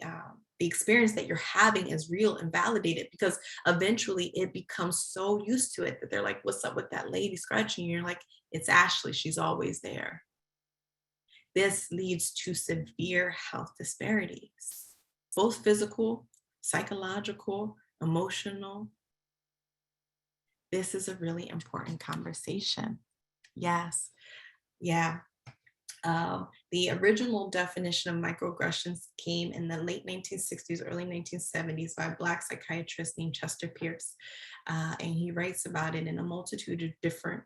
experience that you're having is real and validated, because eventually it becomes so used to it that they're like, what's up with that lady scratching you? You're like, it's Ashley, she's always there. This leads to severe health disparities, both physical, psychological, emotional. This is a really important conversation. Yes. Yeah. The original definition of microaggressions came in the late 1960s, early 1970s by a Black psychiatrist named Chester Pierce. And he writes about it in a multitude of different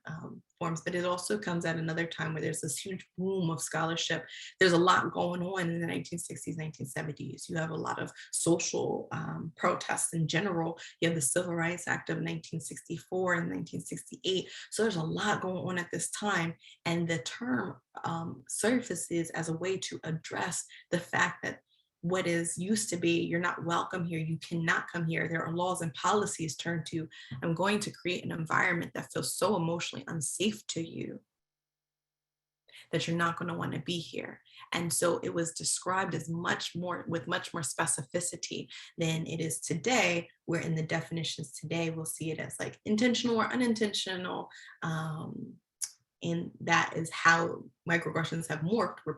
forms, but it also comes at another time where there's this huge boom of scholarship. There's a lot going on in the 1960s, 1970s. You have a lot of social protests in general. You have the Civil Rights Act of 1964 and 1968. So there's a lot going on at this time. And the term surfaces as a way to address the fact that what is used to be, you're not welcome here, you cannot come here. There are laws and policies turned to, I'm going to create an environment that feels so emotionally unsafe to you that you're not going to want to be here. And so it was described as with much more specificity than it is today, where in the definitions today, we'll see it as like intentional or unintentional. And that is how microaggressions have morphed, where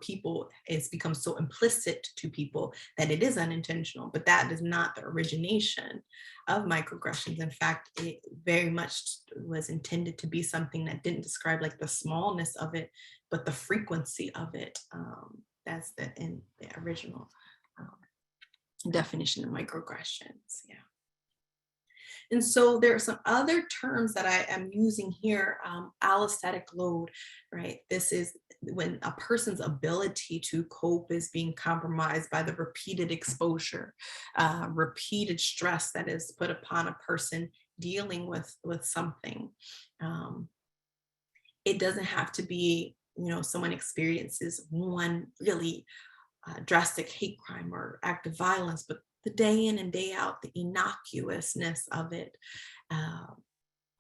it's become so implicit to people that it is unintentional, but that is not the origination of microaggressions. In fact, it very much was intended to be something that didn't describe like the smallness of it, but the frequency of it. That's in the original definition of microaggressions. Yeah. And so there are some other terms that I am using here. Allostatic load, right? This is when a person's ability to cope is being compromised by the repeated exposure, repeated stress that is put upon a person dealing with something. It doesn't have to be, someone experiences one really drastic hate crime or act of violence, but the day in and day out, the innocuousness of it,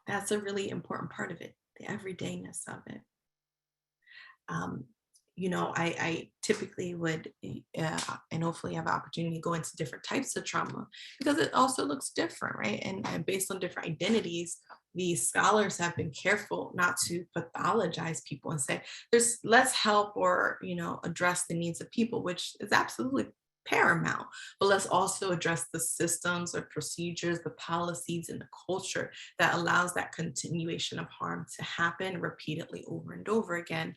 that's a really important part of it, the everydayness of it. I typically would, and hopefully have an opportunity to go into different types of trauma, because it also looks different, right? And based on different identities, these scholars have been careful not to pathologize people and say, let's help or, address the needs of people, which is absolutely paramount, but let's also address the systems or procedures, the policies, and the culture that allows that continuation of harm to happen repeatedly over and over again,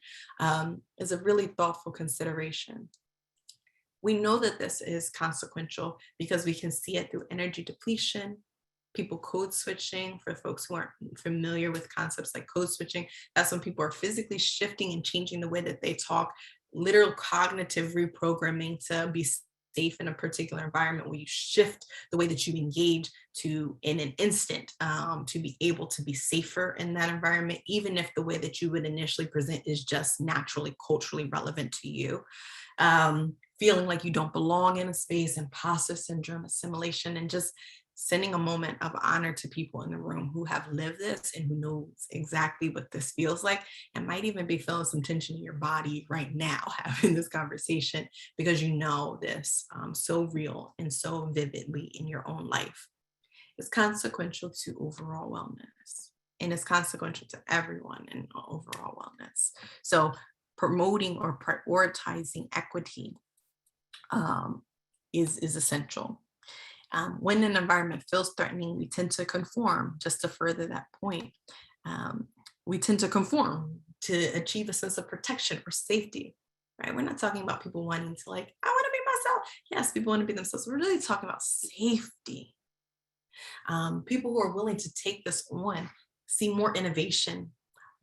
is a really thoughtful consideration. We know that this is consequential because we can see it through energy depletion, people code switching. For folks who aren't familiar with concepts like code switching, that's when people are physically shifting and changing the way that they talk, literal cognitive reprogramming to be safe in a particular environment, where you shift the way that you engage to in an instant, to be able to be safer in that environment, even if the way that you would initially present is just naturally culturally relevant to you. Feeling like you don't belong in a space, imposter syndrome, assimilation, and just sending a moment of honor to people in the room who have lived this and who knows exactly what this feels like, and might even be feeling some tension in your body right now having this conversation, because you know this so real and so vividly in your own life. It's consequential to overall wellness, and it's consequential to everyone in overall wellness. So promoting or prioritizing equity is essential. When an environment feels threatening, we tend to conform. Just to further that point, we tend to conform to achieve a sense of protection or safety, right? We're not talking about people wanting to I want to be myself. Yes, people want to be themselves. We're really talking about safety. People who are willing to take this on see more innovation,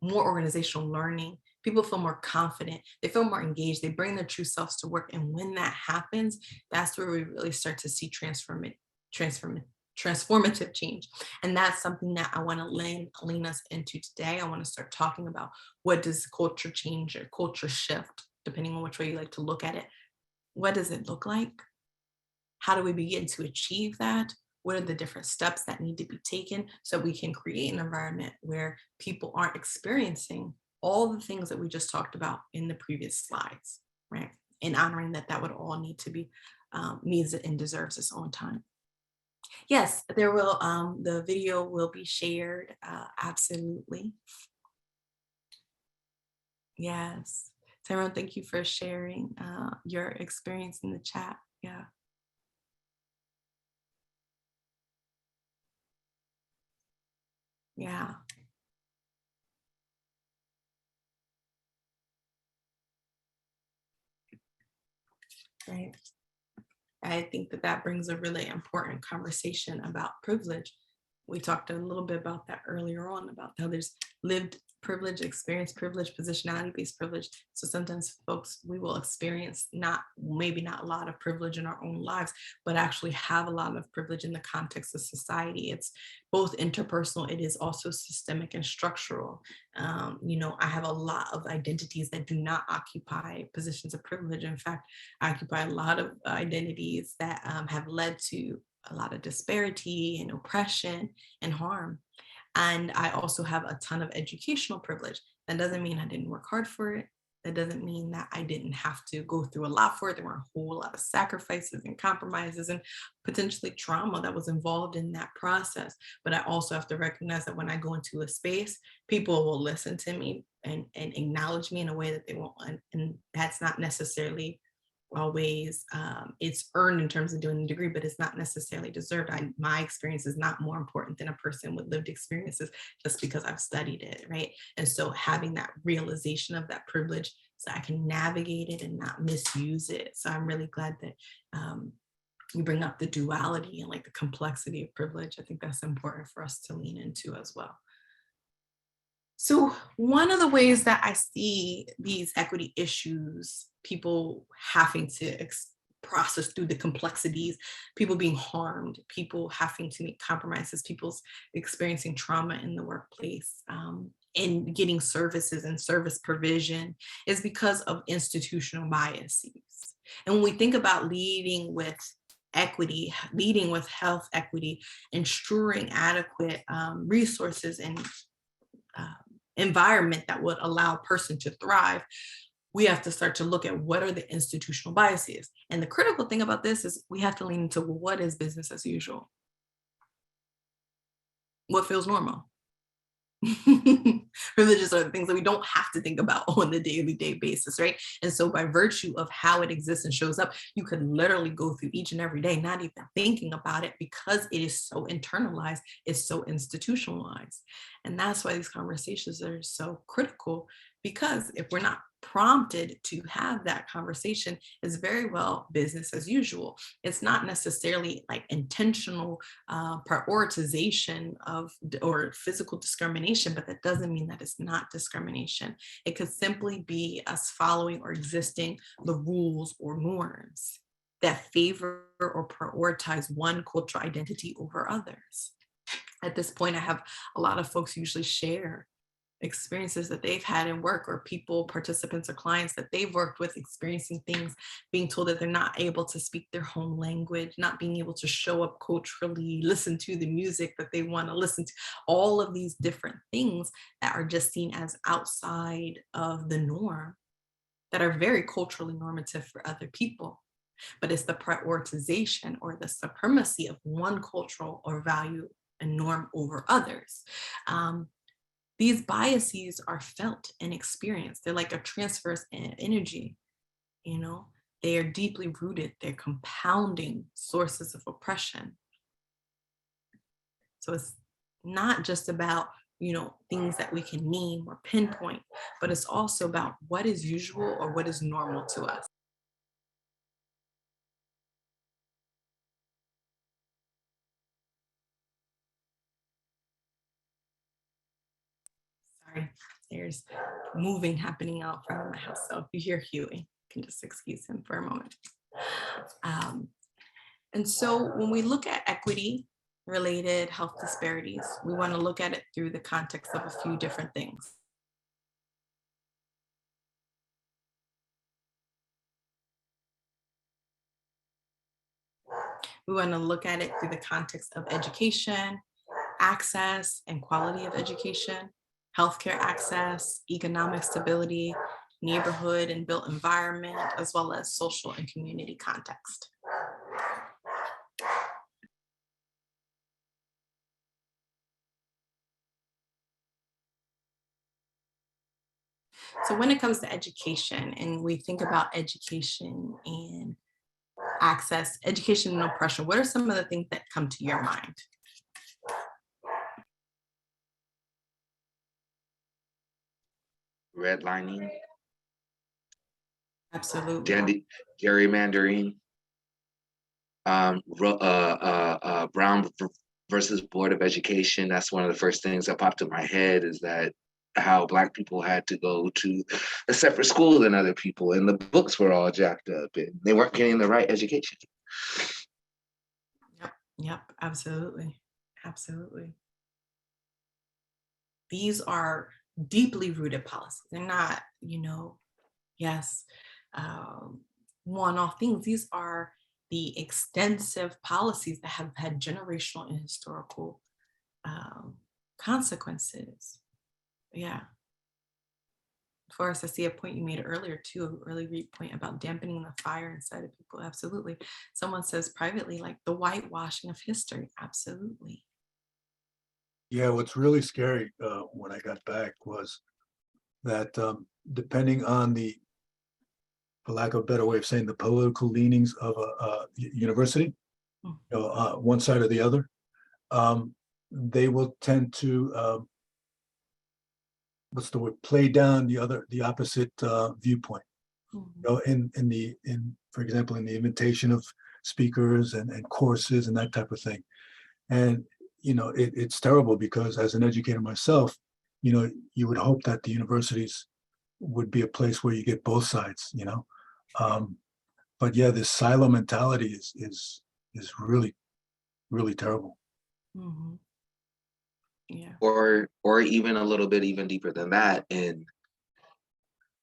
more organizational learning. People feel more confident, they feel more engaged, they bring their true selves to work. And when that happens, that's where we really start to see transformative change. And that's something that I want to lean us into today. I want to start talking about, what does culture change or culture shift, depending on which way you like to look at it. What does it look like? How do we begin to achieve that? What are the different steps that need to be taken so we can create an environment where people aren't experiencing all the things that we just talked about in the previous slides, right? And honoring that would all need to be, needs and deserves its own time. Yes, there will, the video will be shared, absolutely. Yes. Tyrone, thank you for sharing your experience in the chat. Yeah. Yeah. Right. I think that brings a really important conversation about privilege. We talked a little bit about that earlier on, about how there's lived privilege, experienced privilege, positionality-based privilege. So sometimes folks, we will experience maybe not a lot of privilege in our own lives, but actually have a lot of privilege in the context of society. It's both interpersonal, it is also systemic and structural. I have a lot of identities that do not occupy positions of privilege. In fact, I occupy a lot of identities that have led to a lot of disparity and oppression and harm. And I also have a ton of educational privilege. That doesn't mean I didn't work hard for it. That doesn't mean that I didn't have to go through a lot for it. There were a whole lot of sacrifices and compromises and potentially trauma that was involved in that process. But I also have to recognize that when I go into a space, people will listen to me and acknowledge me in a way that they won't. And that's not necessarily always, it's earned in terms of doing the degree, but it's not necessarily deserved. My experience is not more important than a person with lived experiences just because I've studied it, right? And so having that realization of that privilege so I can navigate it and not misuse it. So I'm really glad that you bring up the duality and the complexity of privilege. I think that's important for us to lean into as well. So one of the ways that I see these equity issues, people having to process through the complexities, people being harmed, people having to make compromises, people's experiencing trauma in the workplace, and getting services and service provision, is because of institutional biases. And when we think about leading with equity, leading with health equity, ensuring adequate resources and environment that would allow a person to thrive, we have to start to look at what are the institutional biases. And the critical thing about this is we have to lean into what is business as usual? What feels normal? Religious are the things that we don't have to think about on the daily basis, right? And so by virtue of how it exists and shows up, you could literally go through each and every day not even thinking about it, because it is so internalized, it's so institutionalized. And that's why these conversations are so critical, Because if we're not prompted to have that conversation, it's very well business as usual. It's not necessarily like intentional prioritization of or physical discrimination, but that doesn't mean that it's not discrimination. It could simply be us following or existing the rules or norms that favor or prioritize one cultural identity over others. At this point, I have a lot of folks usually share experiences that they've had in work, or people, participants or clients that they've worked with experiencing things, being told that they're not able to speak their home language, not being able to show up culturally, listen to the music that they want to listen to, all of these different things that are just seen as outside of the norm, that are very culturally normative for other people. But it's the prioritization or the supremacy of one cultural or value and norm over others. These biases are felt and experienced. They're like a transverse energy, you know, they are deeply rooted. They're compounding sources of oppression. So it's not just about, you know, things that we can name or pinpoint, but it's also about what is usual or what is normal to us. Sorry, there's moving happening out front of my house. So if you hear Huey, you can just excuse him for a moment. And so when we look at equity related health disparities, we want to look at it through the context of a few different things. We want to look at it through the context of education, access and quality of education, healthcare access, economic stability, neighborhood and built environment, as well as social and community context. So when it comes to education, and we think about education and access, education and oppression, what are some of the things that come to your mind? Redlining, Absolutely. gerrymandering, Brown versus Board of Education. That's one of the first things that popped in my head, is that how Black people had to go to a separate school than other people, and the books were all jacked up and they weren't getting the right education. Yep, absolutely. Absolutely. These are deeply rooted policies. They're not, you know, yes, one-off things. These are the extensive policies that have had generational and historical consequences. Yeah. Forrest, I see a point you made earlier too, a really great point about dampening the fire inside of people. Absolutely. Someone says privately, like the whitewashing of history. Absolutely. Yeah, what's really scary when I got back was that depending on the, for lack of a better way of saying, the political leanings of a university, you know, one side or the other, they will tend to what's the word, play down the opposite viewpoint. You know, in for example, in the invitation of speakers and courses and that type of thing. And you know, it's terrible, because as an educator myself, you know, you would hope that the universities would be a place where you get both sides, you know. But yeah, this silo mentality is really, really terrible. Mm-hmm. Yeah. Or even a little bit even deeper than that. And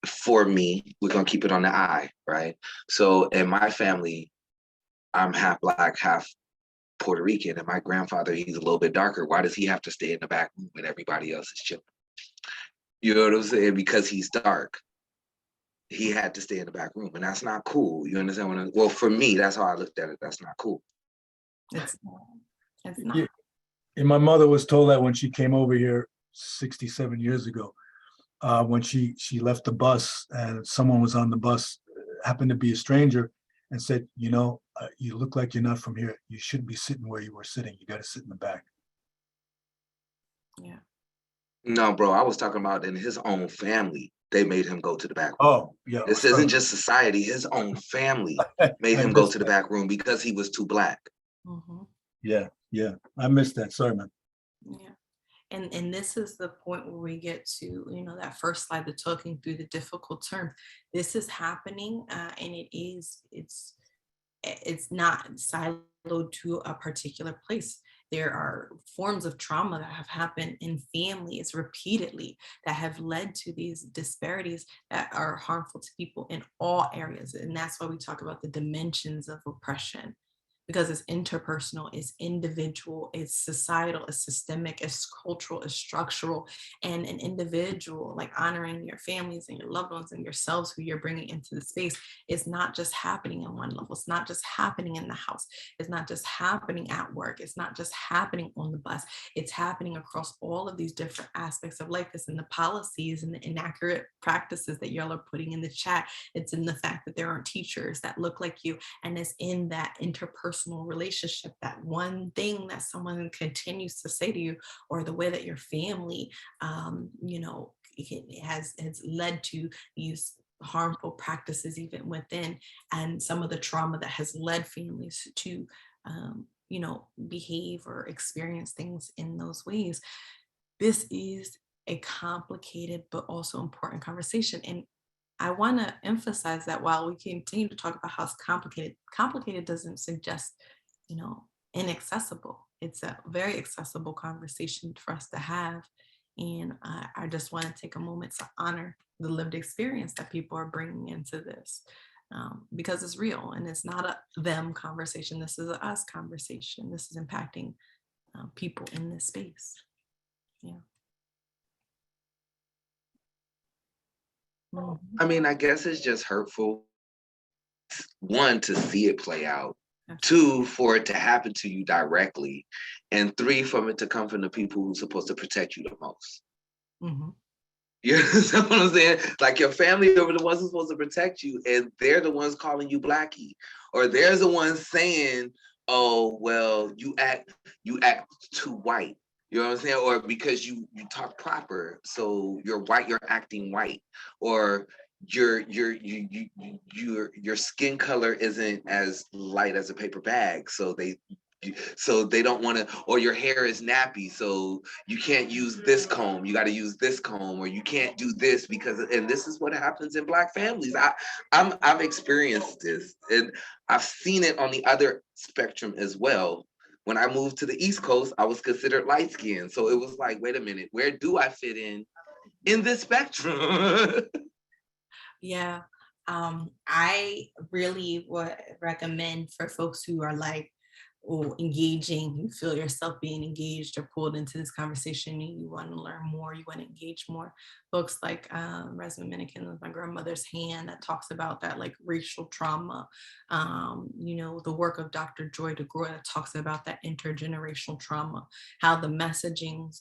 for me, we're gonna keep it on the I, right? So in my family, I'm half Black, half Puerto Rican, and my grandfather, he's a little bit darker. Why does he have to stay in the back room when everybody else is chilling? You know what I'm saying? Because he's dark, he had to stay in the back room, and that's not cool. You understand what I'm, well, for me, that's how I looked at it. That's not cool. It's not. Yeah. And my mother was told that when she came over here 67 years ago, when she left the bus and someone was on the bus, happened to be a stranger, and said, you know, you look like you're not from here. You shouldn't be sitting where you were sitting. You got to sit in the back. Yeah. No, bro, I was talking about in his own family. they made him go to the back room. Oh, yeah. This isn't just society, his own family made I him go missed to the that. back room because he was too Black. Mhm. Yeah, yeah. I missed that. Sorry, man. Yeah. And this is the point where we get to, you know, that first slide, the talking through the difficult terms. This is happening, and it's not siloed to a particular place. There are forms of trauma that have happened in families repeatedly that have led to these disparities that are harmful to people in all areas. And that's why we talk about the dimensions of oppression, because it's interpersonal, it's individual, it's societal, it's systemic, it's cultural, it's structural. And an individual, like honoring your families and your loved ones and yourselves who you're bringing into the space, is not just happening on one level. It's not just happening in the house. It's not just happening at work. It's not just happening on the bus. It's happening across all of these different aspects of life. It's in the policies and the inaccurate practices that y'all are putting in the chat. It's in the fact that there aren't teachers that look like you. And it's in that interpersonal relationship, that one thing that someone continues to say to you, or the way that your family, you know, has led to these harmful practices even within, and some of the trauma that has led families to, you know, behave or experience things in those ways. This is a complicated but also important conversation. And I want to emphasize that while we continue to talk about how it's complicated, complicated doesn't suggest, you know, inaccessible. It's a very accessible conversation for us to have. And I just want to take a moment to honor the lived experience that people are bringing into this, because it's real and it's not a them conversation. This is a us conversation. This is impacting people in this space. Yeah. Mhm. I mean, I guess it's just hurtful. One, to see it play out. Two, for it to happen to you directly. And three, for it to come from the people who's supposed to protect you the most. Mhm. You understand what I'm saying? Like your family are the ones who's supposed to protect you, and they're the ones calling you Blackie. Or they're the ones saying, oh, well, you act too white. You know what I'm saying? Or because you talk proper, so you're white, you're acting white. Or your skin color isn't as light as a paper bag, so they don't want to, or your hair is nappy, so you can't use this comb, you got to use this comb, or you can't do this because, and this is what happens in Black families. I've experienced this, and I've seen it on the other spectrum as well. When I moved to the East Coast, I was considered light skinned, so it was like, wait a minute, where do I fit in this spectrum? Yeah. I really would recommend for folks who are like, or engaging, you feel yourself being engaged or pulled into this conversation and you want to learn more, you want to engage more. Books like Resmond Minikin's My Grandmother's Hand, that talks about that, like racial trauma. You know, the work of Dr. Joy DeGroy that talks about that intergenerational trauma, how the messagings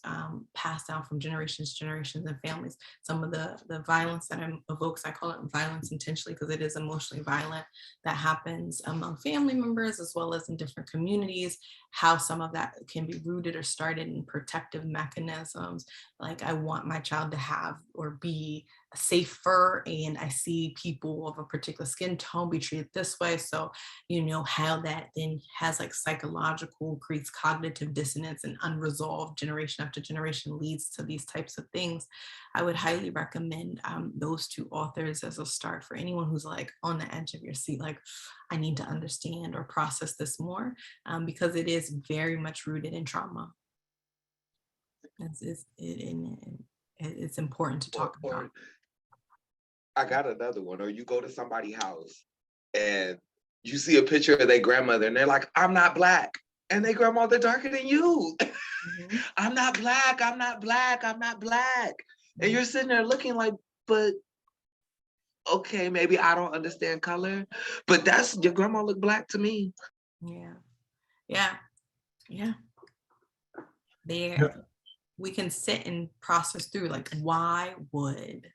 pass down from generations to generations and families. Some of the violence that evokes, I call it violence intentionally because it is emotionally violent, that happens among family members as well as in different communities, how some of that can be rooted or started in protective mechanisms. Like, I want my child to have or be safer, and I see people of a particular skin tone be treated this way. So, you know, how that then has like psychological, creates cognitive dissonance, and unresolved generation after generation leads to these types of things. I would highly recommend those two authors as a start for anyone who's like on the edge of your seat, like, I need to understand or process this more, because it is very much rooted in trauma. It's important to talk about. I got another one. Or you go to somebody's house and you see a picture of their grandmother and they're like, I'm not Black. And their grandmother darker than you. Mm-hmm. I'm not Black, I'm not Black, I'm not Black. And you're sitting there looking like, but okay, maybe I don't understand color, but that's, your grandma look Black to me. Yeah. Yeah. Yeah. There. Yeah. We can sit and process through, like, why would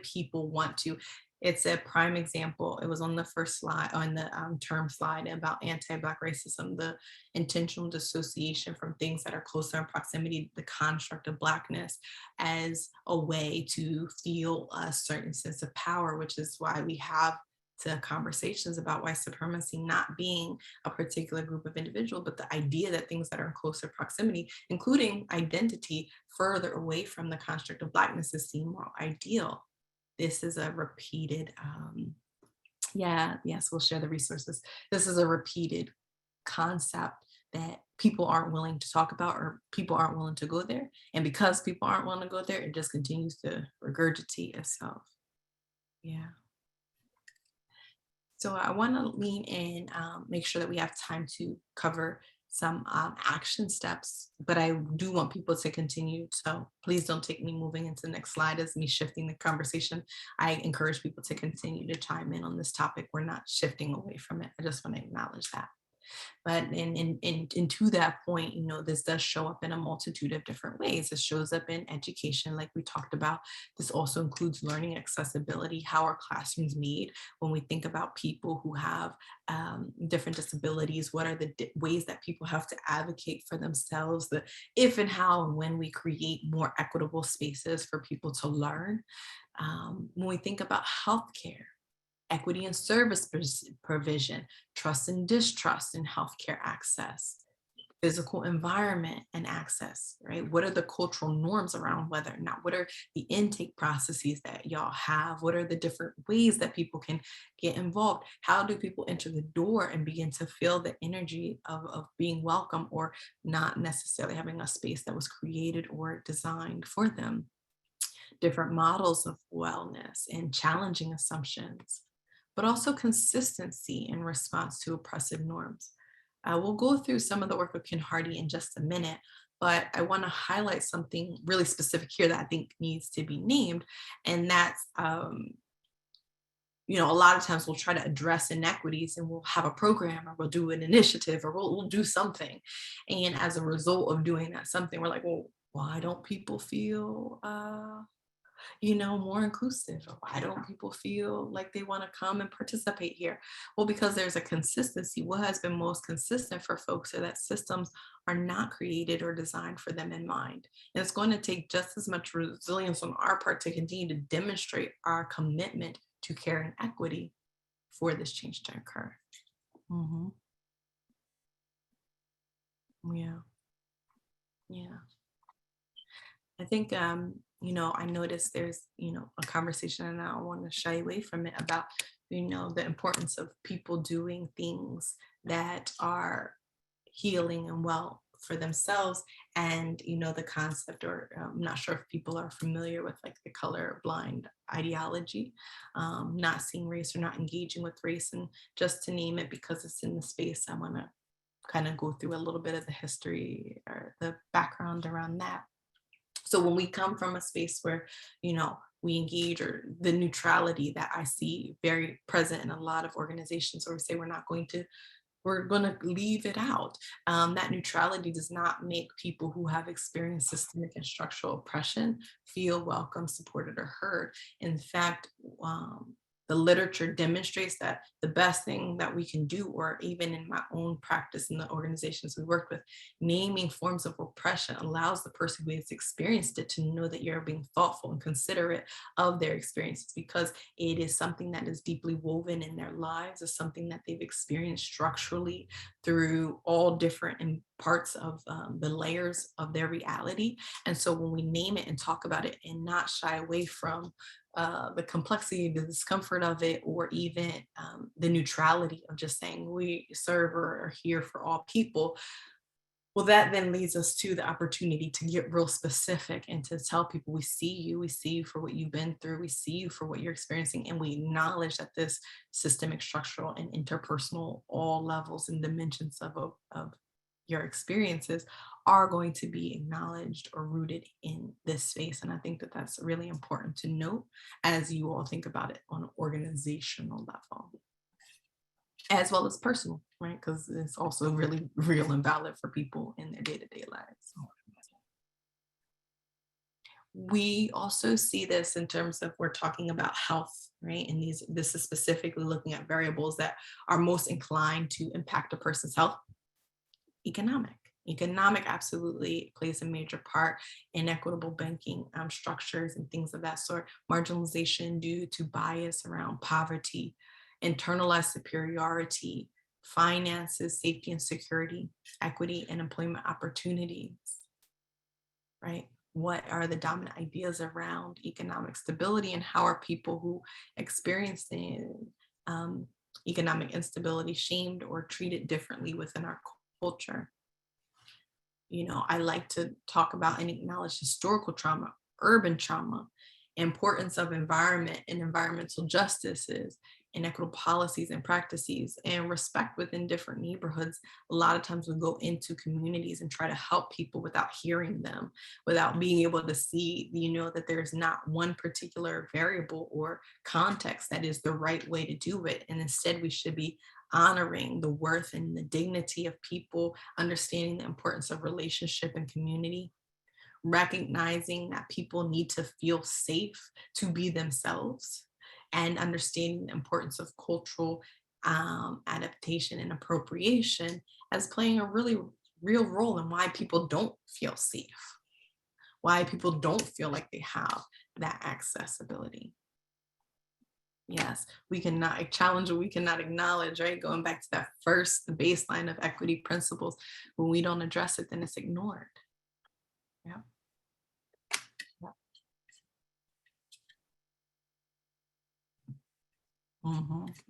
people want to, It's a prime example. It was on the first slide, on the term slide about anti-Black racism, the intentional dissociation from things that are closer in proximity to the construct of Blackness as a way to feel a certain sense of power, which is why we have to conversations about white supremacy not being a particular group of individuals, but the idea that things that are in closer proximity, including identity further away from the construct of Blackness, is seen more ideal. This is a repeated, yes, we'll share the resources. This is a repeated concept that people aren't willing to talk about, or people aren't willing to go there. And because people aren't willing to go there, it just continues to regurgitate itself. Yeah. So I want to lean in, make sure that we have time to cover some action steps, but I do want people to continue. So please don't take me moving into the next slide as me shifting the conversation. I encourage people to continue to chime in on this topic. We're not shifting away from it. I just want to acknowledge that. But and to that point, you know, this does show up in a multitude of different ways. It shows up in education, like we talked about. This also includes learning accessibility. How are classrooms made? When we think about people who have different disabilities, what are the ways that people have to advocate for themselves? The if and how and when we create more equitable spaces for people to learn. When we think about healthcare, equity and service provision, trust and distrust in healthcare access, physical environment and access, right? What are the cultural norms around whether or not, what are the intake processes that y'all have? What are the different ways that people can get involved? How do people enter the door and begin to feel the energy of being welcome, or not necessarily having a space that was created or designed for them? Different models of wellness and challenging assumptions, but also consistency in response to oppressive norms. We'll go through some of the work of Ken Hardy in just a minute, but I want to highlight something really specific here that I think needs to be named, and that's, you know, a lot of times we'll try to address inequities and we'll have a program, or we'll do an initiative, or we'll do something. And as a result of doing that something, we're like, well, why don't people feel you know, more inclusive? Or why don't people feel like they want to come and participate here? Well, because there's a consistency. What has been most consistent for folks are that systems are not created or designed for them in mind. And it's going to take just as much resilience on our part to continue to demonstrate our commitment to care and equity for this change to occur. Mm-hmm. Yeah. I think, you know, I noticed there's, you know, a conversation, and I don't want to shy away from it, about, you know, the importance of people doing things that are healing and well for themselves. And, you know, the concept, or I'm not sure if people are familiar with like the color blind ideology, not seeing race or not engaging with race. And just to name it, because it's in the space, I want to kind of go through a little bit of the history or the background around that. So when we come from a space where, you know, we engage, or the neutrality that I see very present in a lot of organizations, where we say we're going to leave it out. That neutrality does not make people who have experienced systemic and structural oppression feel welcome, supported, or heard. In fact, the literature demonstrates that the best thing that we can do, or even in my own practice in the organizations we work with, naming forms of oppression allows the person who has experienced it to know that you're being thoughtful and considerate of their experiences, because it is something that is deeply woven in their lives. It's something that they've experienced structurally through all different parts of the layers of their reality. And so when we name it and talk about it and not shy away from the complexity, the discomfort of it, or even the neutrality of just saying we serve or are here for all people, well, that then leads us to the opportunity to get real specific and to tell people, we see you for what you've been through, we see you for what you're experiencing, and we acknowledge that this systemic, structural, and interpersonal, all levels and dimensions of your experiences are going to be acknowledged or rooted in this space. And I think that that's really important to note as you all think about it on an organizational level, as well as personal, right? Because it's also really real and valid for people in their day-to-day lives. We also see this in terms of, we're talking about health, right? And this is specifically looking at variables that are most inclined to impact a person's health. Economic absolutely plays a major part. Inequitable banking structures and things of that sort. Marginalization due to bias around poverty, internalized superiority, finances, safety and security, equity and employment opportunities, right? What are the dominant ideas around economic stability, and how are people who experience economic instability shamed or treated differently within our culture? You know, I like to talk about and acknowledge historical trauma, urban trauma, importance of environment and environmental justices, inequitable policies and practices, and respect within different neighborhoods. A lot of times we go into communities and try to help people without hearing them, without being able to see, you know, that there's not one particular variable or context that is the right way to do it. And instead we should be honoring the worth and the dignity of people, understanding the importance of relationship and community, recognizing that people need to feel safe to be themselves, and understanding the importance of cultural adaptation and appropriation as playing a really real role in why people don't feel safe, why people don't feel like they have that accessibility. Yes, we cannot challenge what we cannot acknowledge, right? Going back to that first, the baseline of equity principles. When we don't address it, then it's ignored. Yeah.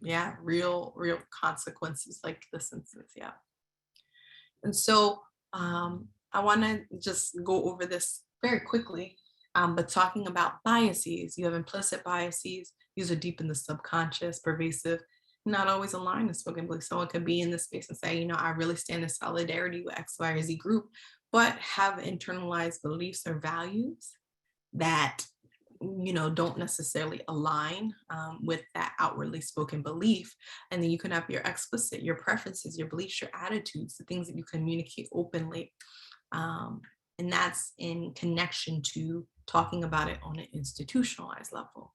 Yeah, real consequences like this instance. Yeah. And so I want to just go over this very quickly, but talking about biases, you have implicit biases. These are deep in the subconscious, pervasive, not always aligned with spoken belief. Someone could be in this space and say, you know, I really stand in solidarity with X, Y, or Z group, but have internalized beliefs or values that, you know, don't necessarily align with that outwardly spoken belief. And then you can have your explicit, your preferences, your beliefs, your attitudes, the things that you communicate openly. And that's in connection to talking about it on an institutionalized level.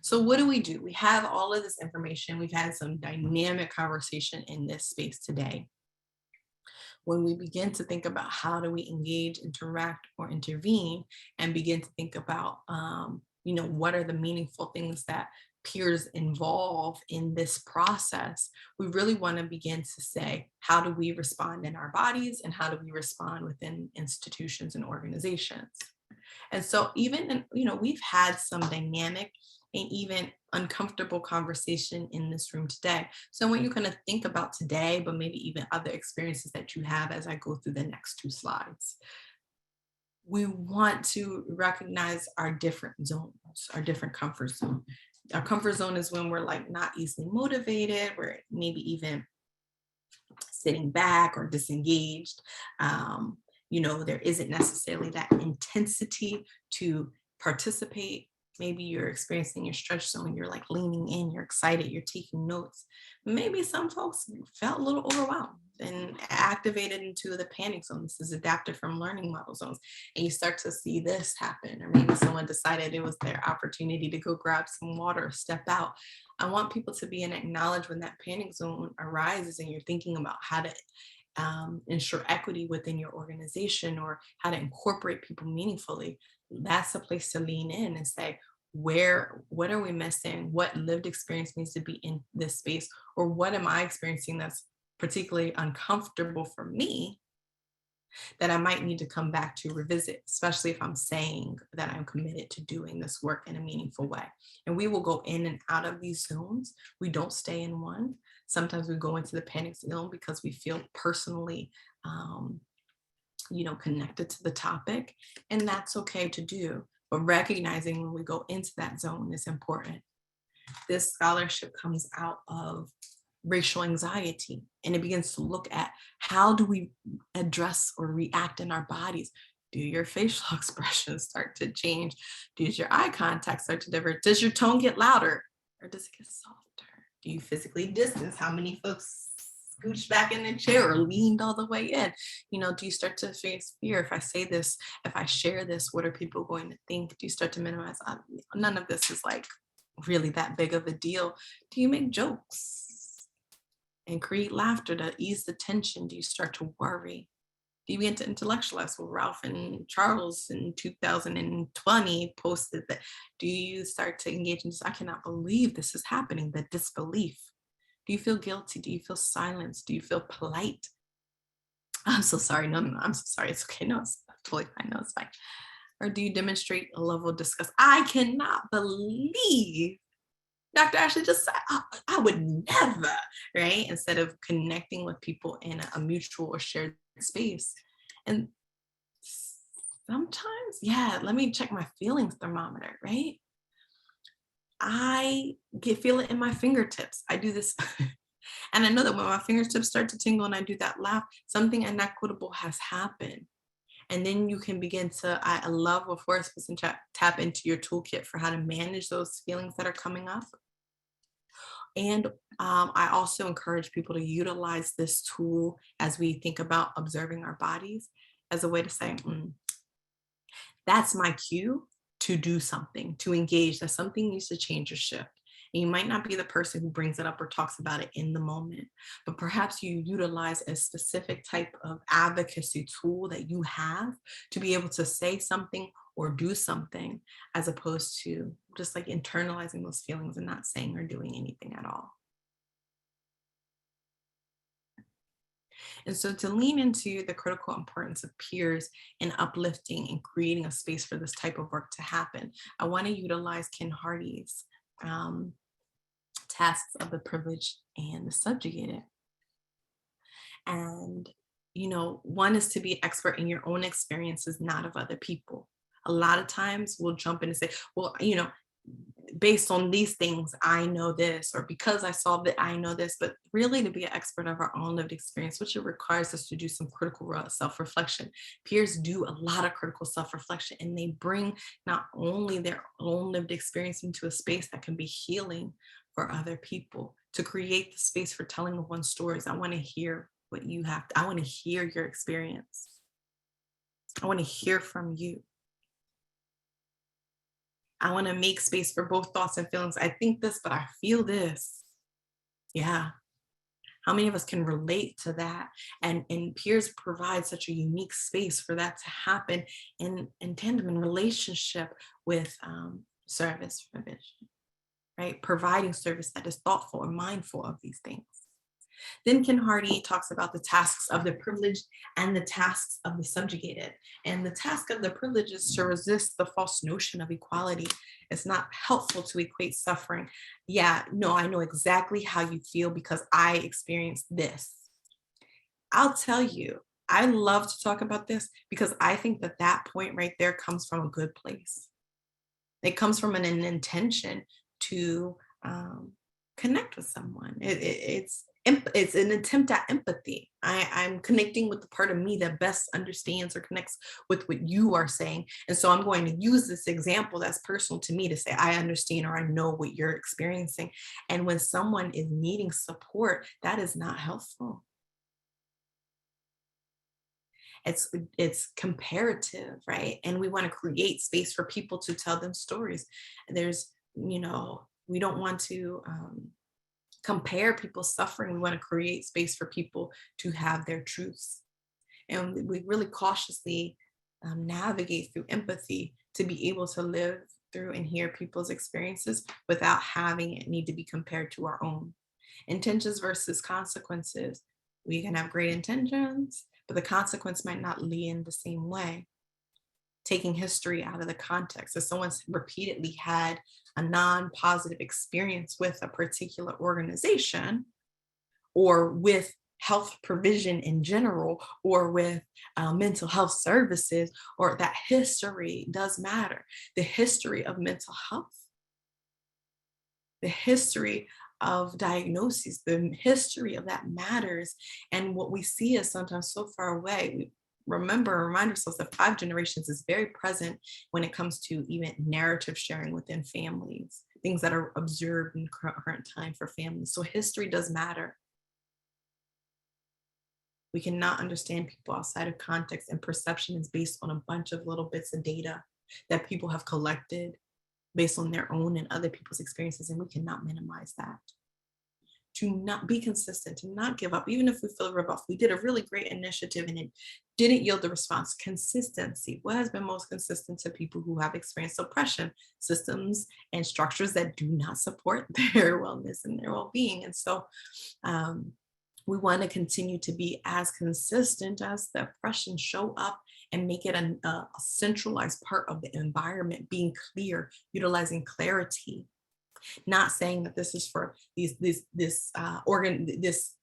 So what do? We have all of this information. We've had some dynamic conversation in this space today. When we begin to think about how do we engage, interact, or intervene, and begin to think about, you know, what are the meaningful things that peers involve in this process, we really want to begin to say, how do we respond in our bodies, and how do we respond within institutions and organizations? And so even, you know, we've had some dynamic and even uncomfortable conversation in this room today. So I want you to kind of think about today, but maybe even other experiences that you have as I go through the next two slides. We want to recognize our different zones, our different comfort zone. Our comfort zone is when we're like not easily motivated, we're maybe even sitting back or disengaged. You know, there isn't necessarily that intensity to participate. Maybe you're experiencing your stretch zone, you're like leaning in, you're excited, you're taking notes. Maybe some folks felt a little overwhelmed and activated into the panic zone. This is adaptive from learning model zones. And you start to see this happen, or maybe someone decided it was their opportunity to go grab some water, step out. I want people to be in acknowledge when that panic zone arises and you're thinking about how to ensure equity within your organization or how to incorporate people meaningfully. That's a place to lean in and say, what are we missing? What lived experience needs to be in this space? Or what am I experiencing that's particularly uncomfortable for me that I might need to come back to revisit, especially if I'm saying that I'm committed to doing this work in a meaningful way. And we will go in and out of these zones. We don't stay in one. Sometimes we go into the panic zone because we feel personally, you know, connected to the topic, and that's okay to do. But recognizing when we go into that zone is important. This scholarship comes out of racial anxiety, and it begins to look at how do we address or react in our bodies. Do your facial expressions start to change? Does your eye contact start to differ? Does your tone get louder or does it get softer? Do you physically distance? How many folks scooched back in the chair or leaned all the way in? You know, do you start to face fear? If I say this, if I share this, what are people going to think? Do you start to minimize? None of this is like really that big of a deal. Do you make jokes and create laughter to ease the tension? Do you start to worry? Do you begin to intellectualize? Well, Ralph and Charles in 2020 posted that. Do you start to engage in this? I cannot believe this is happening, the disbelief. Do you feel guilty? Do you feel silenced? Do you feel polite? I'm so sorry. No, I'm so sorry. It's okay. No, it's totally fine. No, it's fine. Or do you demonstrate a level of disgust? I cannot believe Dr. Ashley just said, I would never, right? Instead of connecting with people in a mutual or shared space. And sometimes, yeah, let me check my feelings thermometer, right? I feel it in my fingertips. I do this. And I know that when my fingertips start to tingle and I do that laugh, something inequitable has happened. And then you can begin to, I love what Forrest was in tap into your toolkit for how to manage those feelings that are coming up. And I also encourage people to utilize this tool as we think about observing our bodies as a way to say, that's my cue to do something, to engage, that something needs to change or shift. And you might not be the person who brings it up or talks about it in the moment, but perhaps you utilize a specific type of advocacy tool that you have to be able to say something or do something, as opposed to just like internalizing those feelings and not saying or doing anything at all. And so to lean into the critical importance of peers in uplifting and creating a space for this type of work to happen, I want to utilize Ken Hardy's tasks of the privileged and the subjugated. And, you know, one is to be expert in your own experiences, not of other people. A lot of times we'll jump in and say, well, you know, based on these things, I know this, or because I saw that, I know this. But really, to be an expert of our own lived experience, which it requires us to do some critical self-reflection. Peers do a lot of critical self-reflection, and they bring not only their own lived experience into a space that can be healing for other people, to create the space for telling of one's stories. I want to hear what you have. I want to hear your experience. I want to hear from you. I want to make space for both thoughts and feelings. I think this, but I feel this. Yeah. How many of us can relate to that? And peers provide such a unique space for that to happen in tandem, in relationship with service provision, right? Providing service that is thoughtful and mindful of these things. Then Ken Hardy talks about the tasks of the privileged and the tasks of the subjugated. And the task of the privileged is to resist the false notion of equality. It's not helpful to equate suffering. Yeah, no, I know exactly how you feel because I experienced this. I'll tell you, I love to talk about this because I think that that point right there comes from a good place. It comes from an intention to connect with someone. It's an attempt at empathy. I'm connecting with the part of me that best understands or connects with what you are saying. And so I'm going to use this example that's personal to me to say, I understand or I know what you're experiencing. And when someone is needing support, that is not helpful. It's comparative, right? And we want to create space for people to tell them stories. There's, you know, we don't want to compare people's suffering. We want to create space for people to have their truths. And we really cautiously navigate through empathy to be able to live through and hear people's experiences without having it need to be compared to our own. Intentions versus consequences. We can have great intentions, but the consequence might not lean the same way. Taking history out of the context. If someone's repeatedly had a non-positive experience with a particular organization or with health provision in general or with mental health services, or that history does matter. The history of mental health, the history of diagnoses, the history of that matters. And what we see is sometimes so far away. We remind ourselves that 5 generations is very present when it comes to even narrative sharing within families, things that are observed in current time for families. So history does matter. We cannot understand people outside of context, and perception is based on a bunch of little bits of data that people have collected based on their own and other people's experiences, and we cannot minimize that. To not be consistent, to not give up, even if we feel rebuffed. We did a really great initiative and it didn't yield the response. Consistency. What has been most consistent to people who have experienced oppression? Systems and structures that do not support their wellness and their well-being. And so we want to continue to be as consistent as the oppression show up and make it a centralized part of the environment, being clear, utilizing clarity. Not saying that this is for this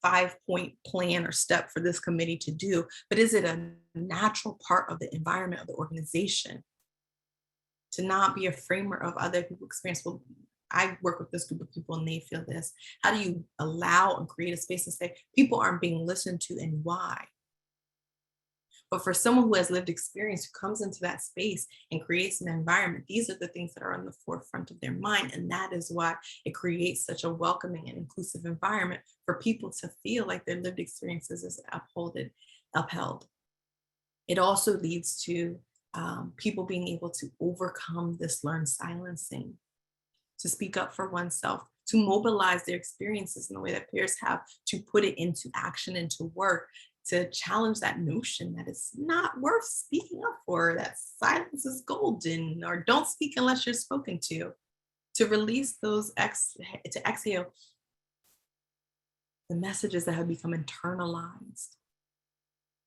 5-point plan or step for this committee to do, but is it a natural part of the environment of the organization? To not be a framer of other people's experience. Well, I work with this group of people and they feel this. How do you allow and create a space and say people aren't being listened to, and why? But for someone who has lived experience, who comes into that space and creates an environment, these are the things that are on the forefront of their mind. And that is why it creates such a welcoming and inclusive environment for people to feel like their lived experiences is upheld. It also leads to people being able to overcome this learned silencing, to speak up for oneself, to mobilize their experiences in the way that peers have, to put it into action and to work, to challenge that notion that it's not worth speaking up for, that silence is golden, or don't speak unless you're spoken to release those, to exhale the messages that have become internalized.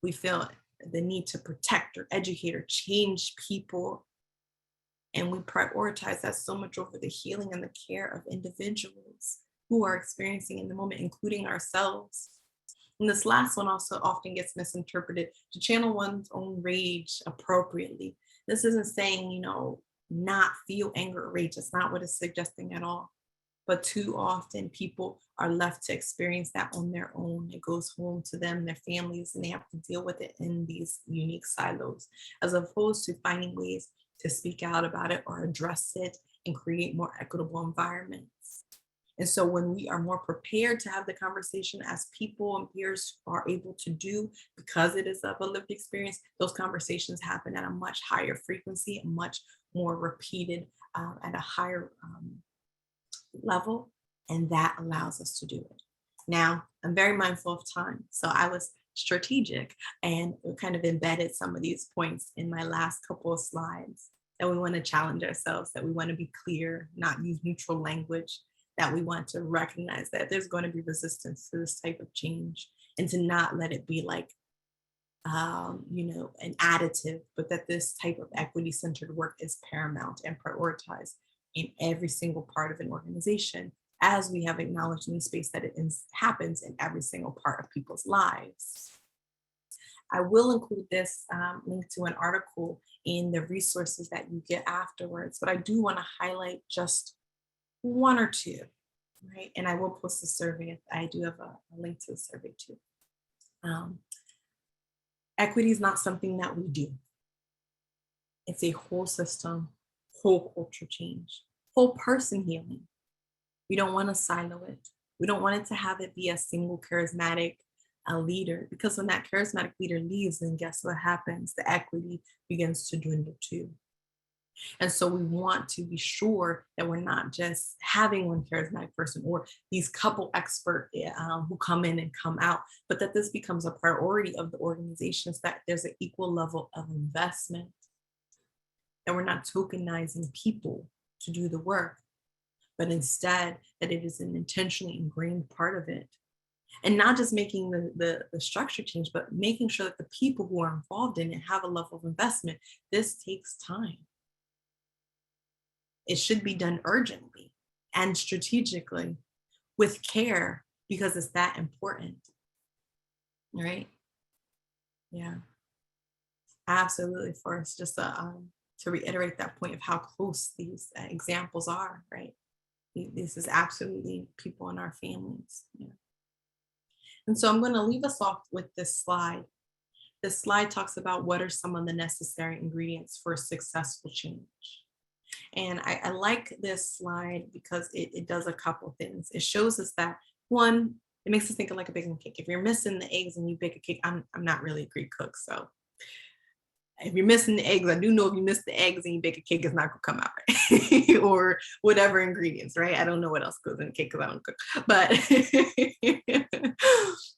We feel the need to protect or educate or change people, and we prioritize that so much over the healing and the care of individuals who are experiencing in the moment, including ourselves. And this last one also often gets misinterpreted, to channel one's own rage appropriately. This isn't saying, not feel anger or rage. That's not what it's suggesting at all. But too often people are left to experience that on their own. It goes home to them, their families, and they have to deal with it in these unique silos, as opposed to finding ways to speak out about it or address it and create more equitable environments. And so when we are more prepared to have the conversation, as people and peers are able to do, because it is of a lived experience, those conversations happen at a much higher frequency, and much more repeated at a higher level. And that allows us to do it. Now, I'm very mindful of time. So I was strategic and kind of embedded some of these points in my last couple of slides, that we want to challenge ourselves, that we want to be clear, not use neutral language, that we want to recognize that there's going to be resistance to this type of change, and to not let it be like, an additive, but that this type of equity-centered work is paramount and prioritized in every single part of an organization, as we have acknowledged in the space that it happens in every single part of people's lives. I will include this link to an article in the resources that you get afterwards, but I do want to highlight just one or two, right? And I will post the survey. I do have a link to the survey too. Equity is not something that we do. It's a whole system, whole culture change, whole person healing. We don't want to silo it. We don't want it to have it be a single charismatic leader, because when that charismatic leader leaves, then guess what happens? The equity begins to dwindle too. And so we want to be sure that we're not just having one charismatic person or these couple experts who come in and come out, but that this becomes a priority of the organizations, that there's an equal level of investment, that we're not tokenizing people to do the work, but instead that it is an intentionally ingrained part of it. And not just making the structure change, but making sure that the people who are involved in it have a level of investment. This takes time. It should be done urgently and strategically with care, because it's that important, right? Yeah, absolutely. For us, just to reiterate that point of how close these examples are, right? This is absolutely people in our families. Yeah. And so I'm going to leave us off with this slide. This slide talks about what are some of the necessary ingredients for successful change. And I like this slide because it does a couple things. It shows us that, one, it makes us think of like a baking cake. If you're missing the eggs and you bake a cake, I'm not really a great cook. So if you're missing the eggs, I do know if you miss the eggs and you bake a cake, it's not gonna come out right. Or whatever ingredients, right? I don't know what else goes in a cake because I don't cook.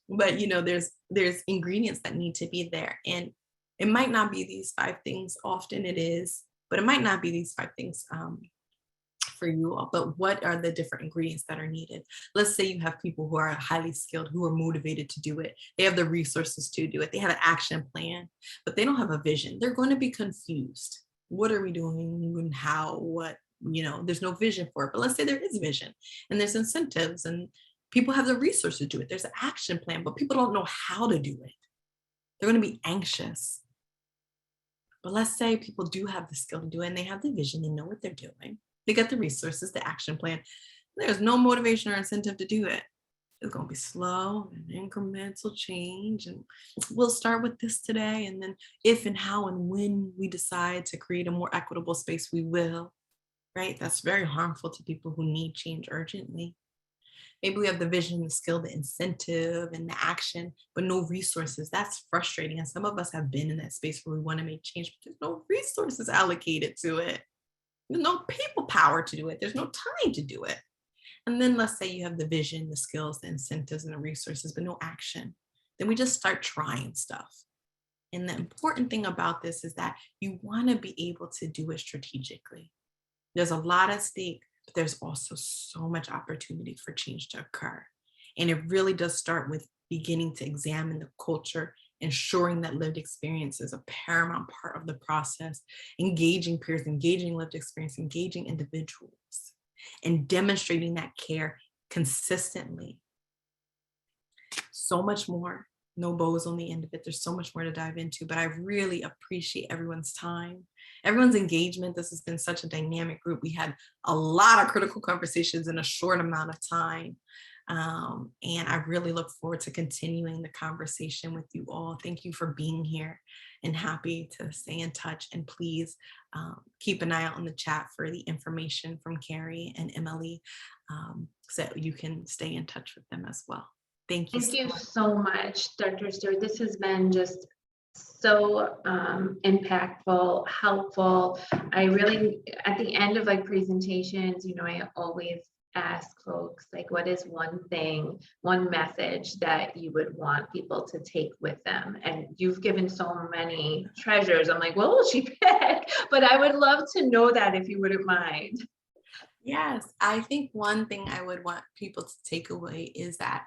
But you know, there's ingredients that need to be there. And it might not be these 5 things, often it is, but it might not be these 5 things for you all. But what are the different ingredients that are needed? Let's say you have people who are highly skilled, who are motivated to do it. They have the resources to do it. They have an action plan, but they don't have a vision. They're going to be confused. What are we doing and how, what, you know, there's no vision for it. But let's say there is vision and there's incentives and people have the resources to do it. There's an action plan, but people don't know how to do it. They're going to be anxious. But let's say people do have the skill to do it and they have the vision, they know what they're doing. They got the resources, the action plan. There's no motivation or incentive to do it. It's going to be slow and incremental change. And we'll start with this today. And then if and how and when we decide to create a more equitable space, we will, right? That's very harmful to people who need change urgently. Maybe we have the vision, the skill, the incentive, and the action, but no resources. That's frustrating. And some of us have been in that space where we want to make change, but there's no resources allocated to it. There's no people power to do it. There's no time to do it. And then let's say you have the vision, the skills, the incentives, and the resources, but no action. Then we just start trying stuff. And the important thing about this is that you want to be able to do it strategically. There's a lot at stake, but there's also so much opportunity for change to occur. And it really does start with beginning to examine the culture, ensuring that lived experience is a paramount part of the process, engaging peers, engaging lived experience, engaging individuals, and demonstrating that care consistently. So much more. No bows on the end of it. There's so much more to dive into, but I really appreciate everyone's time, everyone's engagement. This has been such a dynamic group. We had a lot of critical conversations in a short amount of time. And I really look forward to continuing the conversation with you all. Thank you for being here and happy to stay in touch. And please keep an eye out on the chat for the information from Carrie and Emily so that you can stay in touch with them as well. Thank you. Thank you so much, Dr. Stewart. This has been just so impactful, helpful. I really, at the end of like presentations, you know, I always ask folks, like, what is one thing, one message that you would want people to take with them? And you've given so many treasures. I'm like, what will she pick? But I would love to know that if you wouldn't mind. Yes, I think one thing I would want people to take away is that,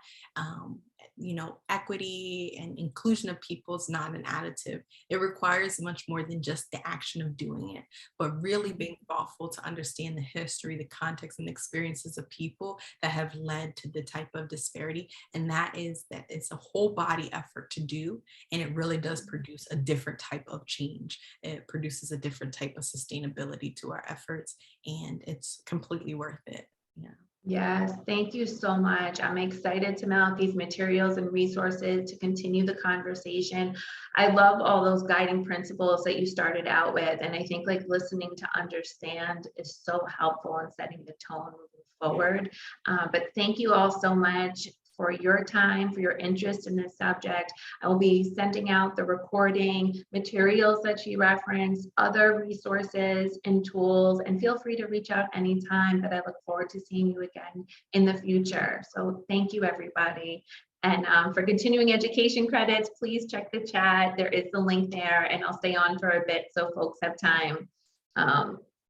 you know, equity and inclusion of people is not an additive. It requires much more than just the action of doing it, but really being thoughtful to understand the history, the context, and the experiences of people that have led to the type of disparity. And that is that it's a whole body effort to do, and it really does produce a different type of change. It produces a different type of sustainability to our efforts, and it's completely worth it. Yeah. Yes, thank you so much. I'm excited to mount these materials and resources to continue the conversation. I love all those guiding principles that you started out with. And I think like listening to understand is so helpful in setting the tone moving forward. But thank you all so much for your time, for your interest in this subject. I will be sending out the recording, materials that you referenced, other resources and tools, and feel free to reach out anytime, but I look forward to seeing you again in the future. So thank you, everybody. And for continuing education credits, please check the chat. There is the link there, and I'll stay on for a bit so folks have time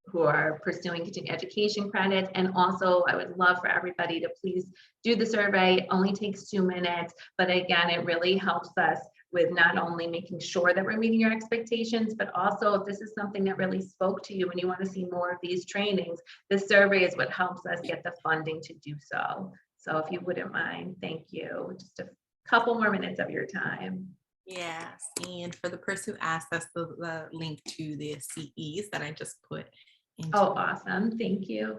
who are pursuing continuing education credits. And also, I would love for everybody to please do the survey. It only takes 2 minutes, but again, it really helps us with not only making sure that we're meeting your expectations, but also if this is something that really spoke to you and you want to see more of these trainings, the survey is what helps us get the funding to do so. So if you wouldn't mind, thank you. Just a couple more minutes of your time. Yes, and for the person who asked, that's the link to the CEs that I just put into. Oh, awesome. Thank you.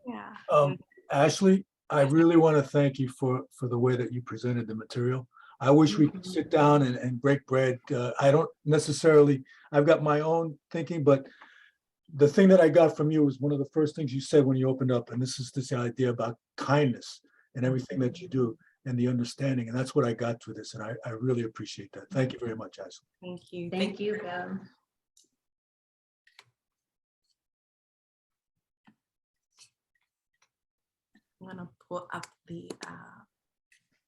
Yeah. Ashley, I really want to thank you for the way that you presented the material. I wish we could sit down and break bread. I don't necessarily, I've got my own thinking, but the thing that I got from you was one of the first things you said when you opened up, and this is this idea about kindness and everything that you do. and the understanding. And that's what I got through this. And I really appreciate that. Thank you very much, Ashley. Thank you. Thank you, Bill. I'm gonna pull up the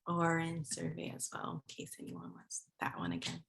ORN survey as well, in case anyone wants that one again.